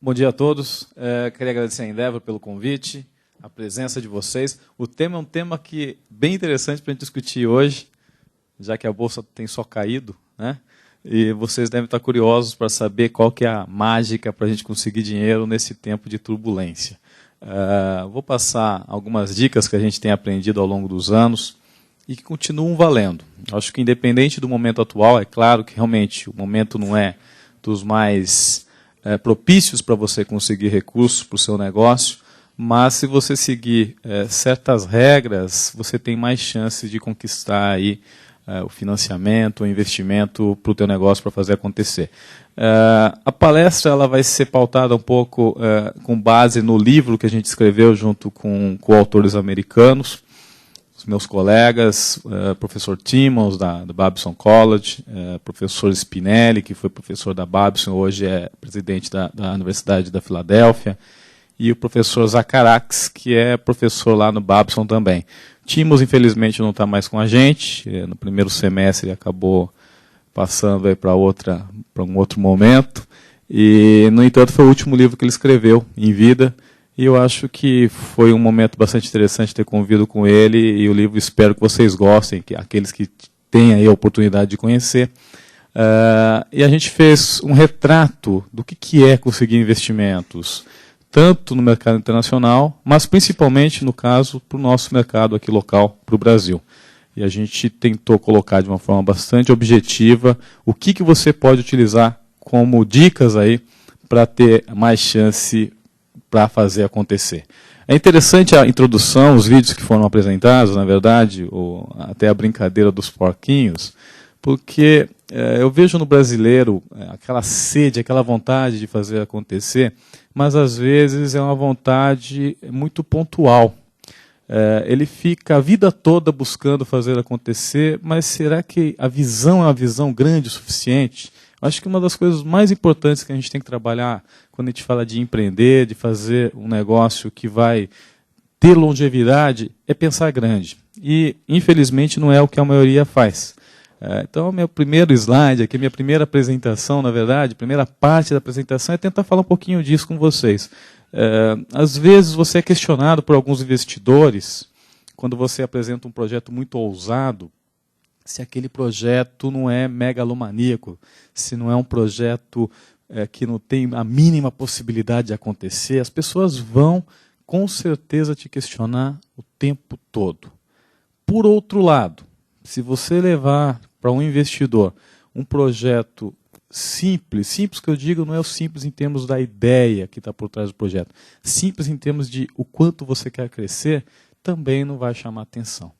Bom dia a todos. Queria agradecer a Endeavor pelo convite, a presença de vocês. O tema é um tema que bem interessante para a gente discutir hoje, já que a Bolsa tem só caído, né? E vocês devem estar curiosos para saber qual que é a mágica para a gente conseguir dinheiro nesse tempo de turbulência. Vou passar algumas dicas que a gente tem aprendido ao longo dos anos e que continuam valendo. Acho que independente do momento atual, é claro que realmente o momento não é dos mais propícios para você conseguir recursos para o seu negócio, mas se você seguir certas regras, você tem mais chances de conquistar aí o financiamento, o investimento para o teu negócio para fazer acontecer. A palestra ela vai ser pautada um pouco com base no livro que a gente escreveu junto com autores americanos, os meus colegas, professor Timmons, da Babson College, professor Spinelli, que foi professor da Babson, hoje é presidente da Universidade da Filadélfia, e o professor Zacarax, que é professor lá no Babson também. Timmons, infelizmente, não está mais com a gente. No primeiro semestre ele acabou passando para um outro momento. E, no entanto, foi o último livro que ele escreveu em vida. E eu acho que foi um momento bastante interessante ter convido com ele. E o livro espero que vocês gostem, aqueles que têm aí a oportunidade de conhecer. E a gente fez um retrato do que é conseguir investimentos, tanto no mercado internacional, mas principalmente, no caso, para o nosso mercado aqui local, para o Brasil. E a gente tentou colocar de uma forma bastante objetiva o que você pode utilizar como dicas aí para ter mais chance para fazer acontecer. É interessante a introdução, os vídeos que foram apresentados, na verdade, ou até a brincadeira dos porquinhos, porque eu vejo no brasileiro aquela sede, aquela vontade de fazer acontecer, mas às vezes é uma vontade muito pontual. Ele fica a vida toda buscando fazer acontecer, mas será que a visão é uma visão grande o suficiente? Acho que uma das coisas mais importantes que a gente tem que trabalhar quando a gente fala de empreender, de fazer um negócio que vai ter longevidade, é pensar grande. E, infelizmente, não é o que a maioria faz. Então, meu primeiro slide aqui, minha primeira apresentação, na verdade, a primeira parte da apresentação é tentar falar um pouquinho disso com vocês. Às vezes você é questionado por alguns investidores, quando você apresenta um projeto muito ousado, se aquele projeto não é megalomaníaco, se não é um projeto que não tem a mínima possibilidade de acontecer, as pessoas vão com certeza te questionar o tempo todo. Por outro lado, se você levar para um investidor um projeto simples que eu digo não é o simples em termos da ideia que está por trás do projeto, simples em termos de o quanto você quer crescer, também não vai chamar atenção.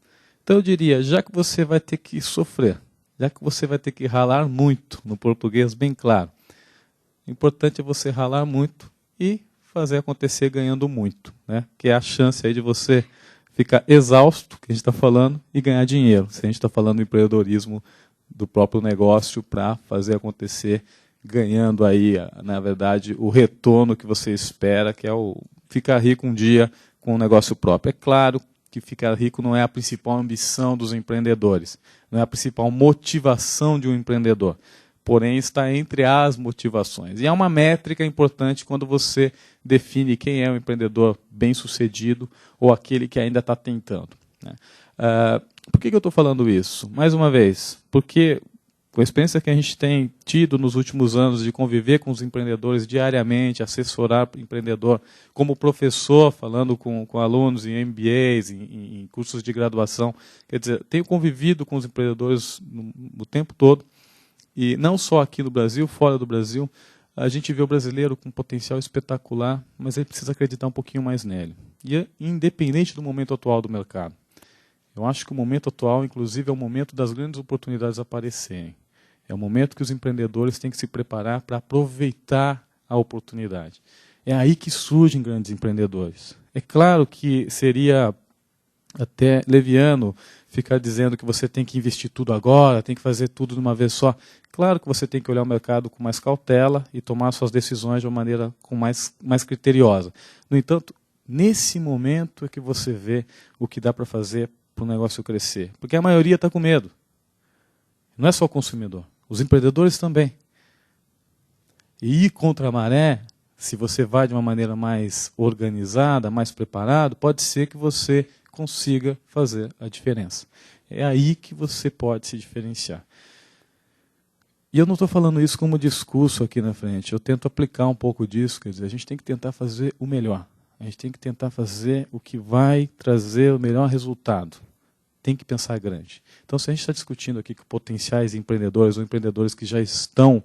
Então eu diria, já que você vai ter que sofrer, já que você vai ter que ralar muito, no português bem claro, o importante é você ralar muito e fazer acontecer ganhando muito, né? Que é a chance aí de você ficar exausto, que a gente está falando, e ganhar dinheiro. Se a gente está falando do empreendedorismo do próprio negócio para fazer acontecer, ganhando aí, na verdade, o retorno que você espera, que é o ficar rico um dia com um negócio próprio. É claro que ficar rico não é a principal ambição dos empreendedores, não é a principal motivação de um empreendedor, porém está entre as motivações. E é uma métrica importante quando você define quem é um empreendedor bem-sucedido ou aquele que ainda está tentando, né? Por que eu estou falando isso? Mais uma vez, porque com a experiência que a gente tem tido nos últimos anos de conviver com os empreendedores diariamente, assessorar o empreendedor, como professor, falando com alunos em MBAs, em cursos de graduação, quer dizer, tenho convivido com os empreendedores o tempo todo, e não só aqui no Brasil, fora do Brasil, a gente vê o brasileiro com um potencial espetacular, mas ele precisa acreditar um pouquinho mais nele. E independente do momento atual do mercado. Eu acho que o momento atual, inclusive, é o momento das grandes oportunidades aparecerem. É o momento que os empreendedores têm que se preparar para aproveitar a oportunidade. É aí que surgem grandes empreendedores. É claro que seria até leviano ficar dizendo que você tem que investir tudo agora, tem que fazer tudo de uma vez só. Claro que você tem que olhar o mercado com mais cautela e tomar suas decisões de uma maneira com mais criteriosa. No entanto, nesse momento é que você vê o que dá para fazer para o negócio crescer. Porque a maioria está com medo. Não é só o consumidor. Os empreendedores também. E ir contra a maré Se você vai de uma maneira mais organizada, mais preparado, pode ser que você consiga fazer a diferença. É aí que você pode se diferenciar. E eu não estou falando isso como discurso aqui na frente, eu tento aplicar um pouco disso, quer dizer, a gente tem que tentar fazer o melhor. A gente tem que tentar fazer o que vai trazer o melhor resultado. Tem que pensar grande. Então, se a gente está discutindo aqui com potenciais empreendedores ou empreendedores que já estão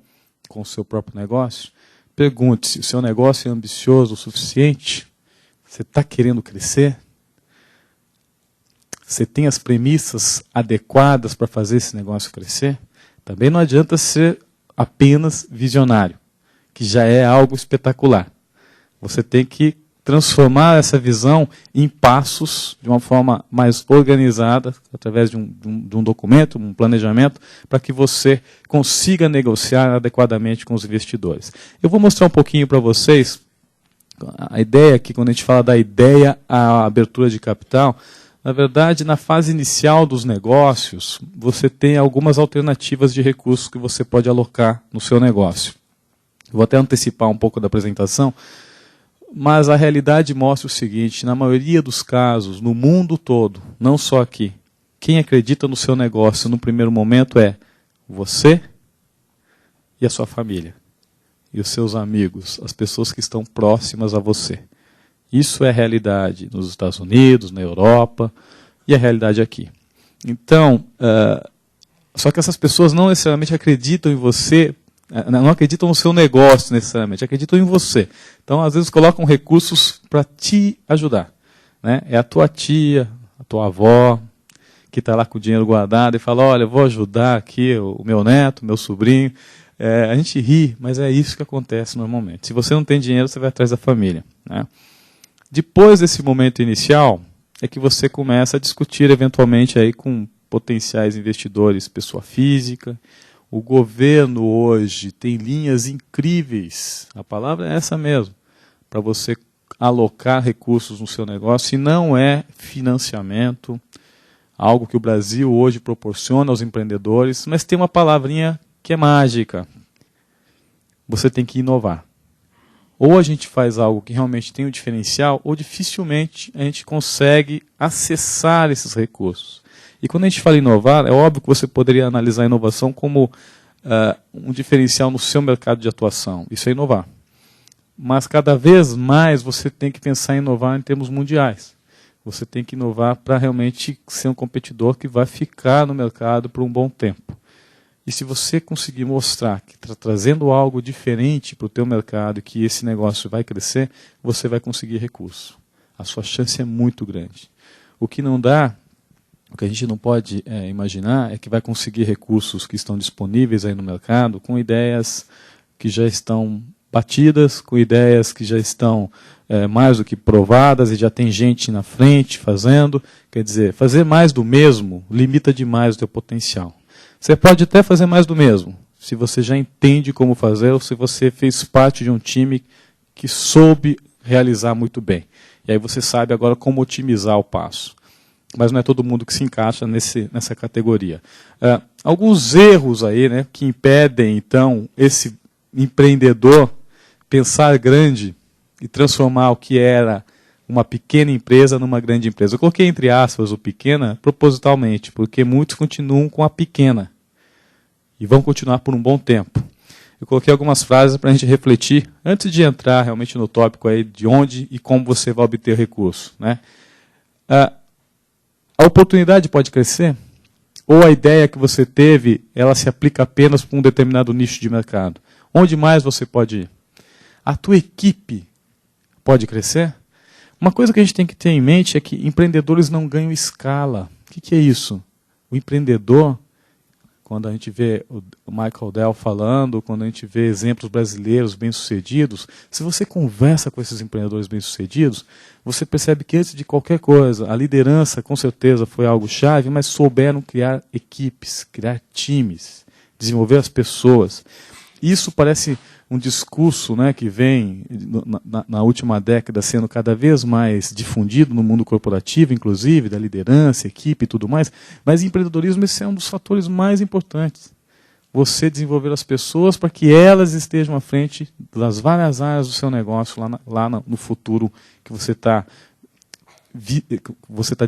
com o seu próprio negócio, pergunte se o seu negócio é ambicioso o suficiente, você está querendo crescer, você tem as premissas adequadas para fazer esse negócio crescer. Também não adianta ser apenas visionário, que já é algo espetacular. Você tem que transformar essa visão em passos de uma forma mais organizada, através de um documento, um planejamento, para que você consiga negociar adequadamente com os investidores. Eu vou mostrar um pouquinho para vocês a ideia aqui, quando a gente fala da ideia à abertura de capital. Na verdade, na fase inicial dos negócios, você tem algumas alternativas de recursos que você pode alocar no seu negócio. Vou até antecipar um pouco da apresentação, mas a realidade mostra o seguinte: na maioria dos casos, no mundo todo, não só aqui, quem acredita no seu negócio no primeiro momento é você e a sua família, e os seus amigos, as pessoas que estão próximas a você. Isso é a realidade nos Estados Unidos, na Europa, e a realidade aqui. Então, só que essas pessoas não necessariamente acreditam em você, não acreditam no seu negócio necessariamente, acreditam em você. Então, às vezes, colocam recursos para te ajudar. Né? É a tua tia, a tua avó, que está lá com o dinheiro guardado e fala: olha, eu vou ajudar aqui o meu neto, o meu sobrinho. A gente ri, mas é isso que acontece normalmente. Se você não tem dinheiro, você vai atrás da família. Né? Depois desse momento inicial, é que você começa a discutir eventualmente aí com potenciais investidores, pessoa física. O governo hoje tem linhas incríveis, a palavra é essa mesmo, para você alocar recursos no seu negócio, e não é financiamento, algo que o Brasil hoje proporciona aos empreendedores, mas tem uma palavrinha que é mágica. Você tem que inovar. Ou a gente faz algo que realmente tem um diferencial, ou dificilmente a gente consegue acessar esses recursos. E quando a gente fala em inovar, é óbvio que você poderia analisar a inovação como um diferencial no seu mercado de atuação. Isso é inovar. Mas cada vez mais você tem que pensar em inovar em termos mundiais. Você tem que inovar para realmente ser um competidor que vai ficar no mercado por um bom tempo. E se você conseguir mostrar que está trazendo algo diferente para o teu mercado e que esse negócio vai crescer, você vai conseguir recurso. A sua chance é muito grande. O que não dá, o que a gente não pode imaginar é que vai conseguir recursos que estão disponíveis aí no mercado com ideias que já estão batidas, com ideias que já estão mais do que provadas e já tem gente na frente fazendo. Quer dizer, fazer mais do mesmo limita demais o teu potencial. Você pode até fazer mais do mesmo, se você já entende como fazer ou se você fez parte de um time que soube realizar muito bem. E aí você sabe agora como otimizar o passo. Mas não é todo mundo que se encaixa nessa categoria. Alguns erros aí, né, que impedem, então, esse empreendedor pensar grande e transformar o que era uma pequena empresa numa grande empresa. Eu coloquei entre aspas o pequena propositalmente, porque muitos continuam com a pequena e vão continuar por um bom tempo. Eu coloquei algumas frases para a gente refletir, antes de entrar realmente no tópico aí de onde e como você vai obter recurso. Né? A oportunidade pode crescer? Ou a ideia que você teve, ela se aplica apenas para um determinado nicho de mercado? Onde mais você pode ir? A tua equipe pode crescer? Uma coisa que a gente tem que ter em mente é que empreendedores não ganham escala. O que é isso? O empreendedor, quando a gente vê o Michael Dell falando, quando a gente vê exemplos brasileiros bem-sucedidos, se você conversa com esses empreendedores bem-sucedidos, você percebe que antes de qualquer coisa, a liderança com certeza foi algo chave, mas souberam criar equipes, criar times, desenvolver as pessoas. Isso parece um discurso, né, que vem na última década sendo cada vez mais difundido no mundo corporativo, inclusive, da liderança, equipe e tudo mais, mas em empreendedorismo esse é um dos fatores mais importantes. você desenvolver as pessoas para que elas estejam à frente das várias áreas do seu negócio no futuro que você está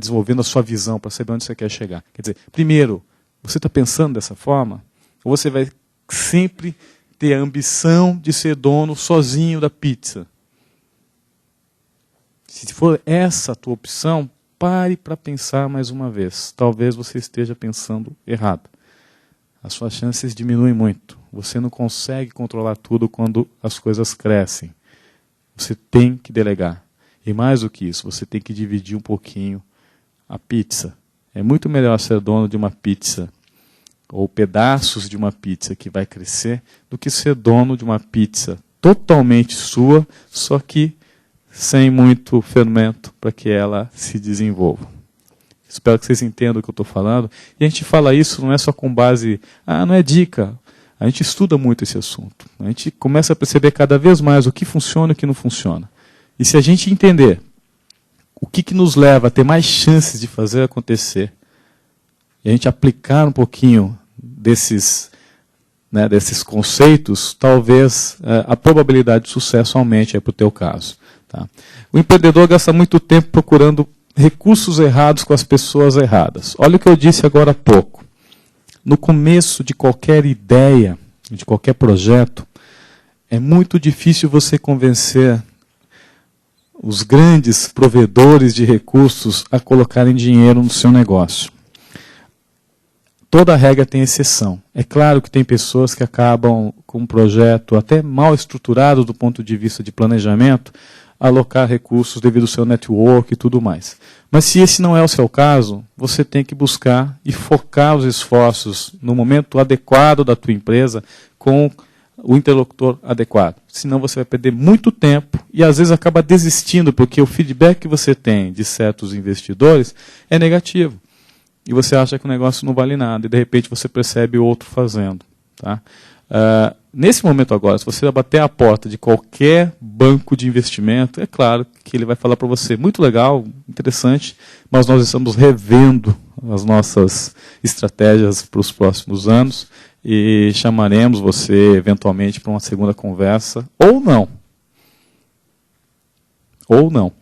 desenvolvendo a sua visão para saber onde você quer chegar. Quer dizer, primeiro, você está pensando dessa forma? Ou você vai sempre ter a ambição de ser dono sozinho da pizza? Se for essa a tua opção, pare para pensar mais uma vez. Talvez você esteja pensando errado. As suas chances diminuem muito. Você não consegue controlar tudo quando as coisas crescem. Você tem que delegar. E mais do que isso, você tem que dividir um pouquinho a pizza. É muito melhor ser dono de uma pizza ou pedaços de uma pizza que vai crescer do que ser dono de uma pizza totalmente sua, só que sem muito fermento para que ela se desenvolva. Espero que vocês entendam o que eu estou falando. E a gente fala isso não é só com base... não é dica. A gente estuda muito esse assunto. A gente começa a perceber cada vez mais o que funciona e o que não funciona. E se a gente entender o que nos leva a ter mais chances de fazer acontecer, e a gente aplicar um pouquinho desses conceitos, talvez a probabilidade de sucesso aumente para o teu caso. Tá? O empreendedor gasta muito tempo procurando recursos errados com as pessoas erradas. Olha o que eu disse agora há pouco. No começo de qualquer ideia, de qualquer projeto, é muito difícil você convencer os grandes provedores de recursos a colocarem dinheiro no seu negócio. Toda regra tem exceção. É claro que tem pessoas que acabam com um projeto até mal estruturado do ponto de vista de planejamento, alocar recursos devido ao seu network e tudo mais. Mas se esse não é o seu caso, você tem que buscar e focar os esforços no momento adequado da tua empresa com o interlocutor adequado. Senão você vai perder muito tempo e às vezes acaba desistindo porque o feedback que você tem de certos investidores é negativo. E você acha que o negócio não vale nada e de repente você percebe outro fazendo. Tá? Nesse momento agora, se você bater a porta de qualquer banco de investimento, é claro que ele vai falar para você, muito legal, interessante, mas nós estamos revendo as nossas estratégias para os próximos anos e chamaremos você eventualmente para uma segunda conversa, ou não. Ou não.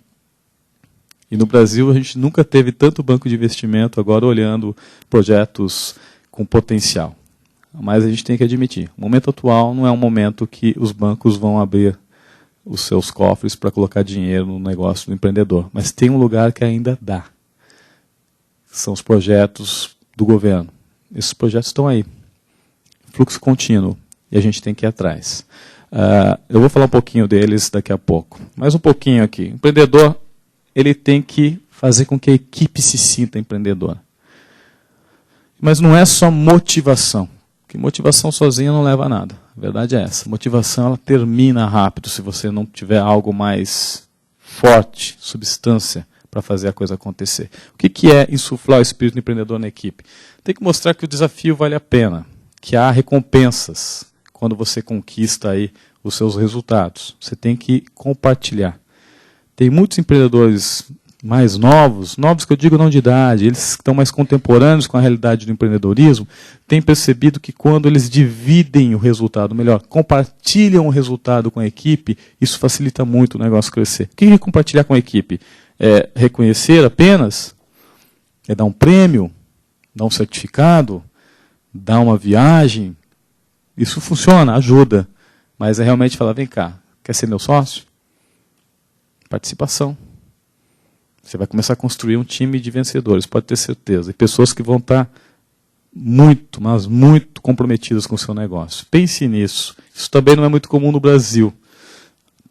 E no Brasil a gente nunca teve tanto banco de investimento agora olhando projetos com potencial. Mas a gente tem que admitir, o momento atual não é um momento que os bancos vão abrir os seus cofres para colocar dinheiro no negócio do empreendedor. Mas tem um lugar que ainda dá. São os projetos do governo. Esses projetos estão aí. Fluxo contínuo. E a gente tem que ir atrás. Eu vou falar um pouquinho deles daqui a pouco. Mais um pouquinho aqui. O empreendedor, ele tem que fazer com que a equipe se sinta empreendedora. Mas não é só motivação. Porque motivação sozinha não leva a nada. A verdade é essa. Motivação ela termina rápido se você não tiver algo mais forte, substância, para fazer a coisa acontecer. O que é insuflar o espírito empreendedor na equipe? Tem que mostrar que o desafio vale a pena, que há recompensas quando você conquista aí os seus resultados. Você tem que compartilhar. Tem muitos empreendedores mais novos que eu digo não de idade, eles estão mais contemporâneos com a realidade do empreendedorismo, têm percebido que quando eles dividem o resultado, melhor, compartilham o resultado com a equipe, isso facilita muito o negócio crescer. O que é compartilhar com a equipe? É reconhecer apenas? É dar um prêmio? Dar um certificado? Dar uma viagem? Isso funciona, ajuda. Mas é realmente falar, vem cá, quer ser meu sócio? Participação. Você vai começar a construir um time de vencedores, pode ter certeza. E pessoas que vão estar muito, mas muito comprometidas com o seu negócio. Pense nisso. Isso também não é muito comum no Brasil.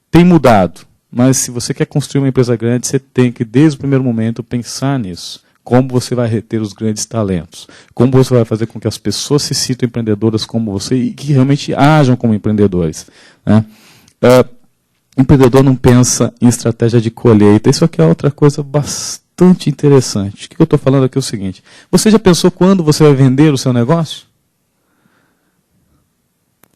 Tem mudado. Mas se você quer construir uma empresa grande, você tem que, desde o primeiro momento, pensar nisso. Como você vai reter os grandes talentos. Como você vai fazer com que as pessoas se sintam empreendedoras como você e que realmente ajam como empreendedores. Né? O empreendedor não pensa em estratégia de colheita. Isso aqui é outra coisa bastante interessante. O que eu estou falando aqui é o seguinte. Você já pensou quando você vai vender o seu negócio?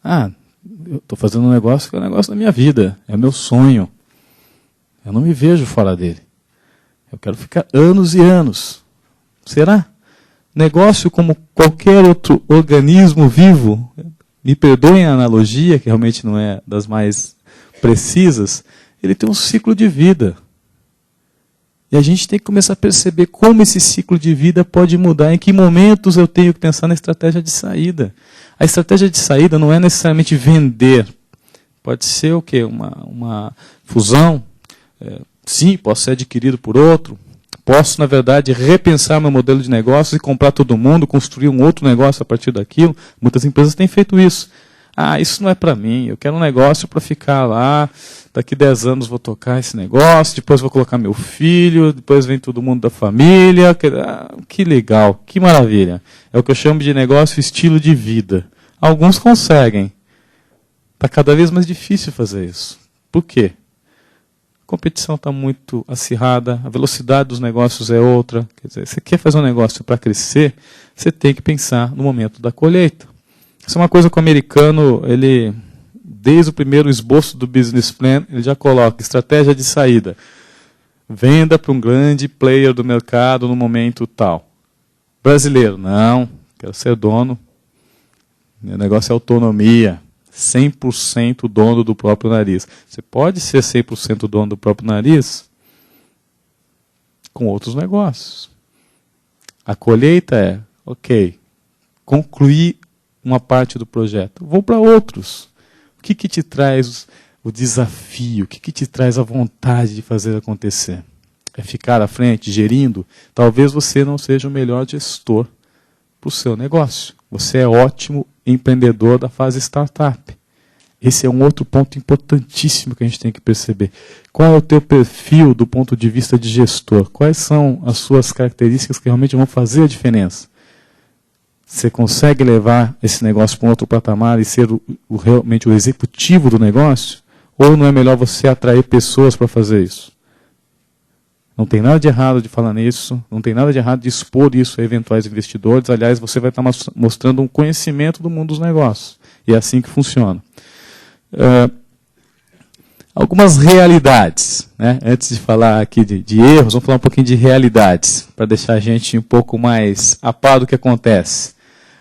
Eu estou fazendo um negócio que é o negócio da minha vida. É o meu sonho. Eu não me vejo fora dele. Eu quero ficar anos e anos. Será? Negócio, como qualquer outro organismo vivo, me perdoem a analogia, que realmente não é das mais precisas, ele tem um ciclo de vida. E a gente tem que começar a perceber como esse ciclo de vida pode mudar, em que momentos eu tenho que pensar na estratégia de saída. A estratégia de saída não é necessariamente vender. Pode ser o quê? Uma fusão. Sim, posso ser adquirido por outro. Posso, na verdade, repensar meu modelo de negócio e comprar todo mundo, construir um outro negócio a partir daquilo. Muitas empresas têm feito isso. Isso não é para mim, eu quero um negócio para ficar lá, daqui 10 anos vou tocar esse negócio, depois vou colocar meu filho, depois vem todo mundo da família. Que legal, que maravilha. É o que eu chamo de negócio estilo de vida. Alguns conseguem. Está cada vez mais difícil fazer isso. Por quê? A competição está muito acirrada, a velocidade dos negócios é outra. Quer dizer, você quer fazer um negócio para crescer, você tem que pensar no momento da colheita. Isso é uma coisa que o americano, ele, desde o primeiro esboço do business plan, ele já coloca estratégia de saída. Venda para um grande player do mercado no momento tal. Brasileiro, não, quero ser dono. Meu negócio é autonomia. 100% dono do próprio nariz. Você pode ser 100% dono do próprio nariz com outros negócios. A colheita é, ok, concluir uma parte do projeto. Vou para outros. O que te traz o desafio? O que te traz a vontade de fazer acontecer? É ficar à frente, gerindo? Talvez você não seja o melhor gestor para o seu negócio. Você é ótimo empreendedor da fase startup. Esse é um outro ponto importantíssimo que a gente tem que perceber. Qual é o teu perfil do ponto de vista de gestor? Quais são as suas características que realmente vão fazer a diferença? Você consegue levar esse negócio para um outro patamar e ser realmente o executivo do negócio? Ou não é melhor você atrair pessoas para fazer isso? Não tem nada de errado de falar nisso, não tem nada de errado de expor isso a eventuais investidores. Aliás, você vai estar mostrando um conhecimento do mundo dos negócios. E é assim que funciona. Algumas realidades, né? Antes de falar aqui de erros, vamos falar um pouquinho de realidades, para deixar a gente um pouco mais a par do que acontece.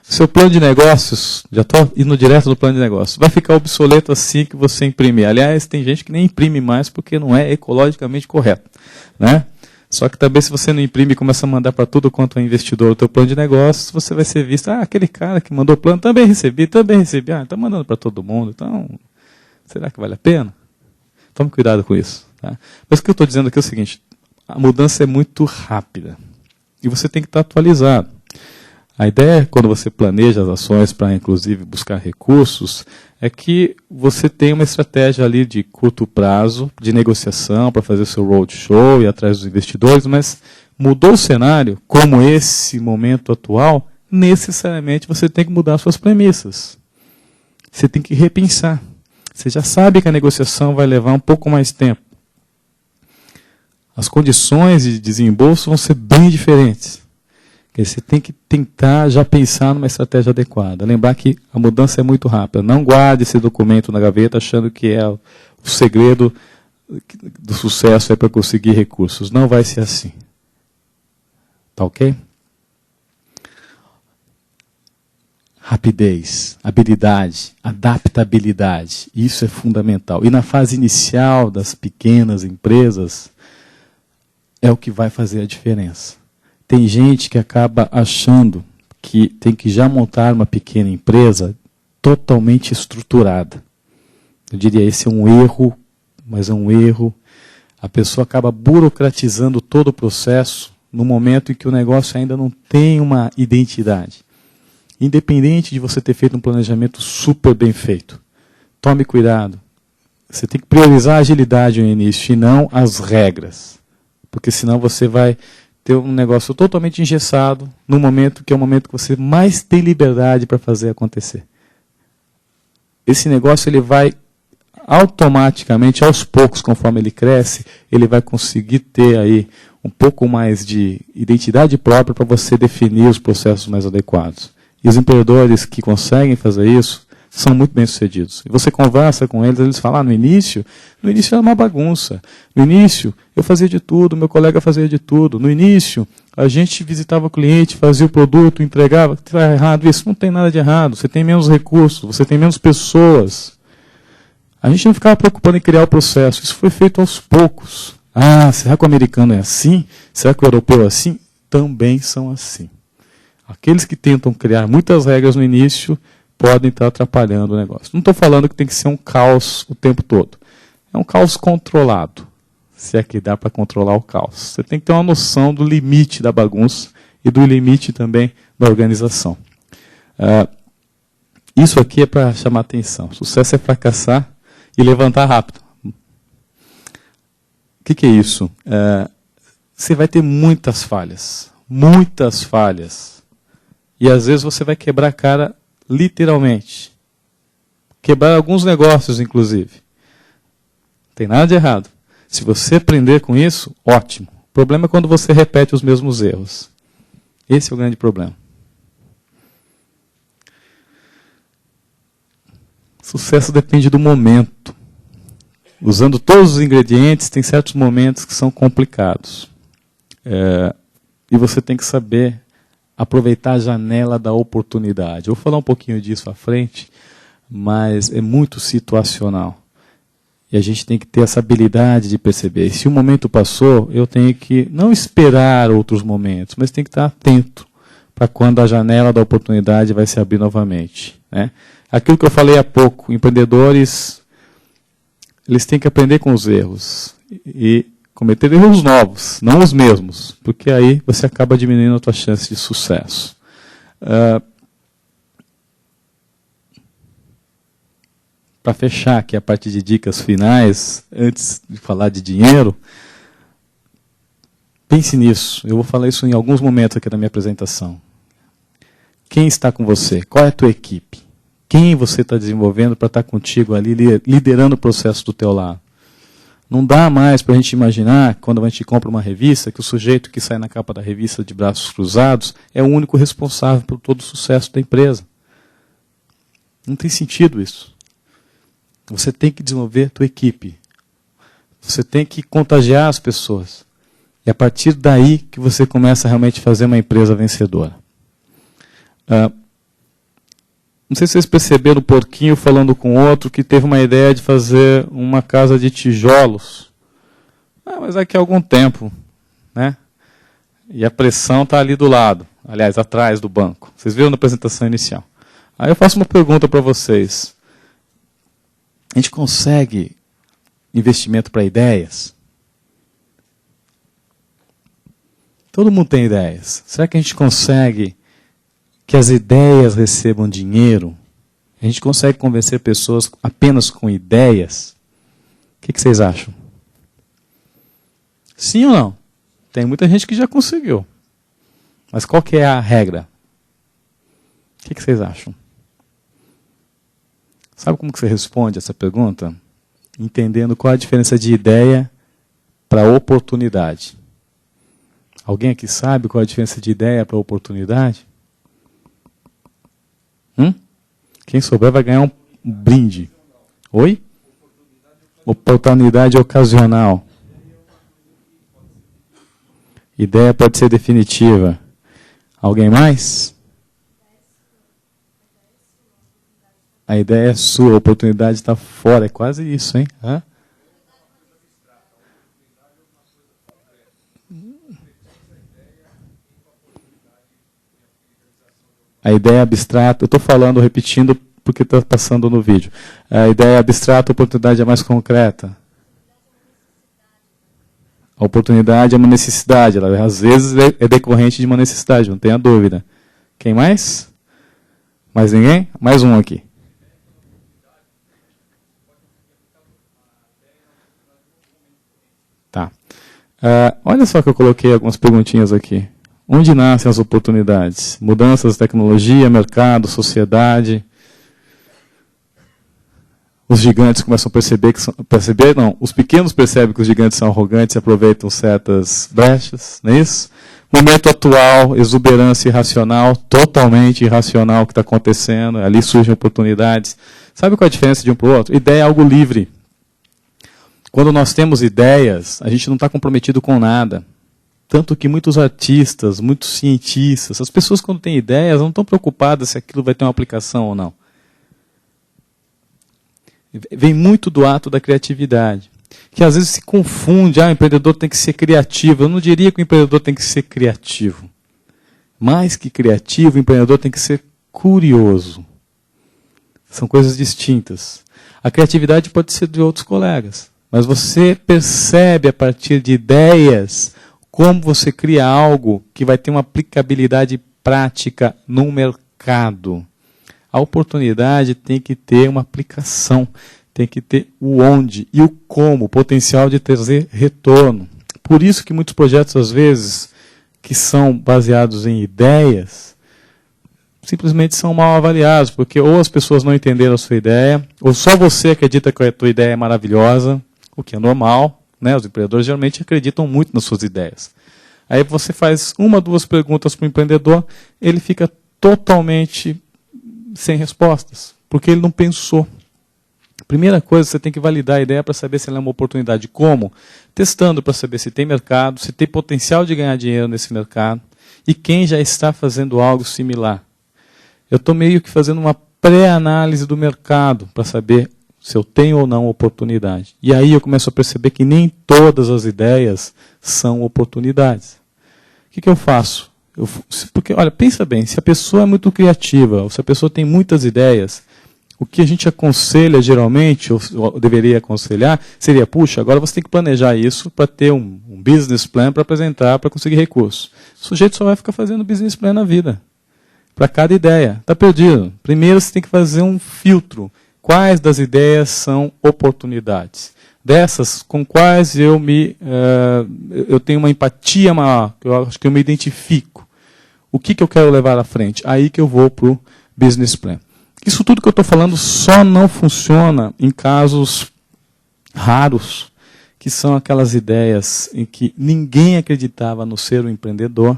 Seu plano de negócios, já estou indo direto no plano de negócios, vai ficar obsoleto assim que você imprimir. Aliás, tem gente que nem imprime mais porque não é ecologicamente correto, né? Só que também se você não imprime e começa a mandar para tudo quanto é investidor o teu plano de negócios, você vai ser visto, aquele cara que mandou o plano, também recebi, está mandando para todo mundo, então, será que vale a pena? Tome cuidado com isso. Tá? Mas o que eu estou dizendo aqui é o seguinte, a mudança é muito rápida e você tem que estar atualizado. A ideia, quando você planeja as ações para, inclusive, buscar recursos, é que você tenha uma estratégia ali de curto prazo, de negociação, para fazer o seu roadshow e ir atrás dos investidores, mas mudou o cenário, como esse momento atual, necessariamente você tem que mudar suas premissas. Você tem que repensar. Você já sabe que a negociação vai levar um pouco mais tempo. As condições de desembolso vão ser bem diferentes. Você tem que tentar já pensar numa estratégia adequada. Lembrar que a mudança é muito rápida. Não guarde esse documento na gaveta achando que é o segredo do sucesso é para conseguir recursos. Não vai ser assim. Tá ok? Rapidez, habilidade, adaptabilidade. Isso é fundamental. E na fase inicial das pequenas empresas, é o que vai fazer a diferença. Tem gente que acaba achando que tem que já montar uma pequena empresa totalmente estruturada. Eu diria, esse é um erro, mas é um erro. A pessoa acaba burocratizando todo o processo no momento em que o negócio ainda não tem uma identidade. Independente de você ter feito um planejamento super bem feito. Tome cuidado. Você tem que priorizar a agilidade no início e não as regras. Porque senão você vai ter um negócio totalmente engessado no momento que é o momento que você mais tem liberdade para fazer acontecer. Esse negócio ele vai automaticamente, aos poucos, conforme ele cresce, ele vai conseguir ter aí um pouco mais de identidade própria para você definir os processos mais adequados. E os empreendedores que conseguem fazer isso são muito bem-sucedidos. E você conversa com eles, eles falam, no início era uma bagunça. No início, eu fazia de tudo, meu colega fazia de tudo. No início, a gente visitava o cliente, fazia o produto, entregava. Está errado isso? Não tem nada de errado. Você tem menos recursos, você tem menos pessoas. A gente não ficava preocupado em criar o processo. Isso foi feito aos poucos. Será que o americano é assim? Será que o europeu é assim? Também são assim. Aqueles que tentam criar muitas regras no início podem estar atrapalhando o negócio. Não estou falando que tem que ser um caos o tempo todo. É um caos controlado, se é que dá para controlar o caos. Você tem que ter uma noção do limite da bagunça e do limite também da organização. Isso aqui é para chamar atenção. Sucesso é fracassar e levantar rápido. O que é isso? Você vai ter muitas falhas. Muitas falhas. E às vezes você vai quebrar a cara literalmente. Quebrar alguns negócios, inclusive. Não tem nada de errado. Se você aprender com isso, ótimo. O problema é quando você repete os mesmos erros. Esse é o grande problema. Sucesso depende do momento. Usando todos os ingredientes, tem certos momentos que são complicados. E você tem que saber aproveitar a janela da oportunidade. Eu vou falar um pouquinho disso à frente, mas é muito situacional. E a gente tem que ter essa habilidade de perceber. E se o momento passou, eu tenho que não esperar outros momentos, mas tem que estar atento para quando a janela da oportunidade vai se abrir novamente. Né? Aquilo que eu falei há pouco, empreendedores, eles têm que aprender com os erros e cometer erros novos, não os mesmos, porque aí você acaba diminuindo a tua chance de sucesso. Para fechar aqui a parte de dicas finais, antes de falar de dinheiro, pense nisso. Eu vou falar isso em alguns momentos aqui da minha apresentação. Quem está com você? Qual é a tua equipe? Quem você está desenvolvendo para estar contigo ali, liderando o processo do teu lado? Não dá mais para a gente imaginar, quando a gente compra uma revista, que o sujeito que sai na capa da revista de braços cruzados é o único responsável por todo o sucesso da empresa. Não tem sentido isso. Você tem que desenvolver a tua equipe. Você tem que contagiar as pessoas. E a partir daí que você começa a realmente fazer uma empresa vencedora. Não sei se vocês perceberam o porquinho falando com outro que teve uma ideia de fazer uma casa de tijolos. Mas daqui a algum tempo. Né? E a pressão está ali do lado. Aliás, atrás do banco. Vocês viram na apresentação inicial. Aí eu faço uma pergunta para vocês. A gente consegue investimento para ideias? Todo mundo tem ideias. Será que a gente consegue que as ideias recebam dinheiro? A gente consegue convencer pessoas apenas com ideias? O que vocês acham? Sim ou não? Tem muita gente que já conseguiu. Mas qual que é a regra? O que vocês acham? Sabe como que você responde essa pergunta? Entendendo qual a diferença de ideia para oportunidade. Alguém aqui sabe qual a diferença de ideia para oportunidade? Quem souber vai ganhar um brinde. Oi? Oportunidade ocasional. Ideia pode ser definitiva. Alguém mais? A ideia é sua, a oportunidade está fora. É quase isso, hein? A ideia abstrata, eu estou falando, repetindo, porque está passando no vídeo. A ideia abstrata, a oportunidade é mais concreta. A oportunidade é uma necessidade. Ela, às vezes é decorrente de uma necessidade, não tenha dúvida. Quem mais? Mais ninguém? Mais um aqui. Tá. Olha só que eu coloquei algumas perguntinhas aqui. Onde nascem as oportunidades? Mudanças de tecnologia, mercado, sociedade. Os gigantes começam a perceber os pequenos percebem que os gigantes são arrogantes e aproveitam certas brechas, não é isso? Momento atual, exuberância irracional, totalmente irracional o que está acontecendo, ali surgem oportunidades. Sabe qual é a diferença de um para o outro? Ideia é algo livre. Quando nós temos ideias, a gente não está comprometido com nada. Tanto que muitos artistas, muitos cientistas, as pessoas quando têm ideias não estão preocupadas se aquilo vai ter uma aplicação ou não. Vem muito do ato da criatividade, que às vezes se confunde, o empreendedor tem que ser criativo. Eu não diria que o empreendedor tem que ser criativo. Mais que criativo, o empreendedor tem que ser curioso. São coisas distintas. A criatividade pode ser de outros colegas, mas você percebe a partir de ideias como você cria algo que vai ter uma aplicabilidade prática no mercado. A oportunidade tem que ter uma aplicação, tem que ter o onde e o como, o potencial de trazer retorno. Por isso que muitos projetos, às vezes, que são baseados em ideias, simplesmente são mal avaliados, porque ou as pessoas não entenderam a sua ideia, ou só você acredita que a tua ideia é maravilhosa, o que é normal, né? Os empreendedores geralmente acreditam muito nas suas ideias. Aí você faz uma, duas perguntas para o empreendedor, ele fica totalmente sem respostas, porque ele não pensou. Primeira coisa, você tem que validar a ideia para saber se ela é uma oportunidade. Como? Testando para saber se tem mercado, se tem potencial de ganhar dinheiro nesse mercado, e quem já está fazendo algo similar. Eu estou meio que fazendo uma pré-análise do mercado para saber se eu tenho ou não oportunidade. E aí eu começo a perceber que nem todas as ideias são oportunidades. O que eu faço? Porque, olha, pensa bem, se a pessoa é muito criativa, ou se a pessoa tem muitas ideias, o que a gente aconselha geralmente, ou deveria aconselhar, seria, puxa, agora você tem que planejar isso para ter um business plan para apresentar, para conseguir recursos. O sujeito só vai ficar fazendo business plan na vida, para cada ideia. Está perdido. Primeiro você tem que fazer um filtro. Quais das ideias são oportunidades? Dessas, com quais eu tenho uma empatia maior, que eu acho que eu me identifico. O que eu quero levar à frente? Aí que eu vou para o business plan. Isso tudo que eu estou falando só não funciona em casos raros, que são aquelas ideias em que ninguém acreditava no ser um empreendedor,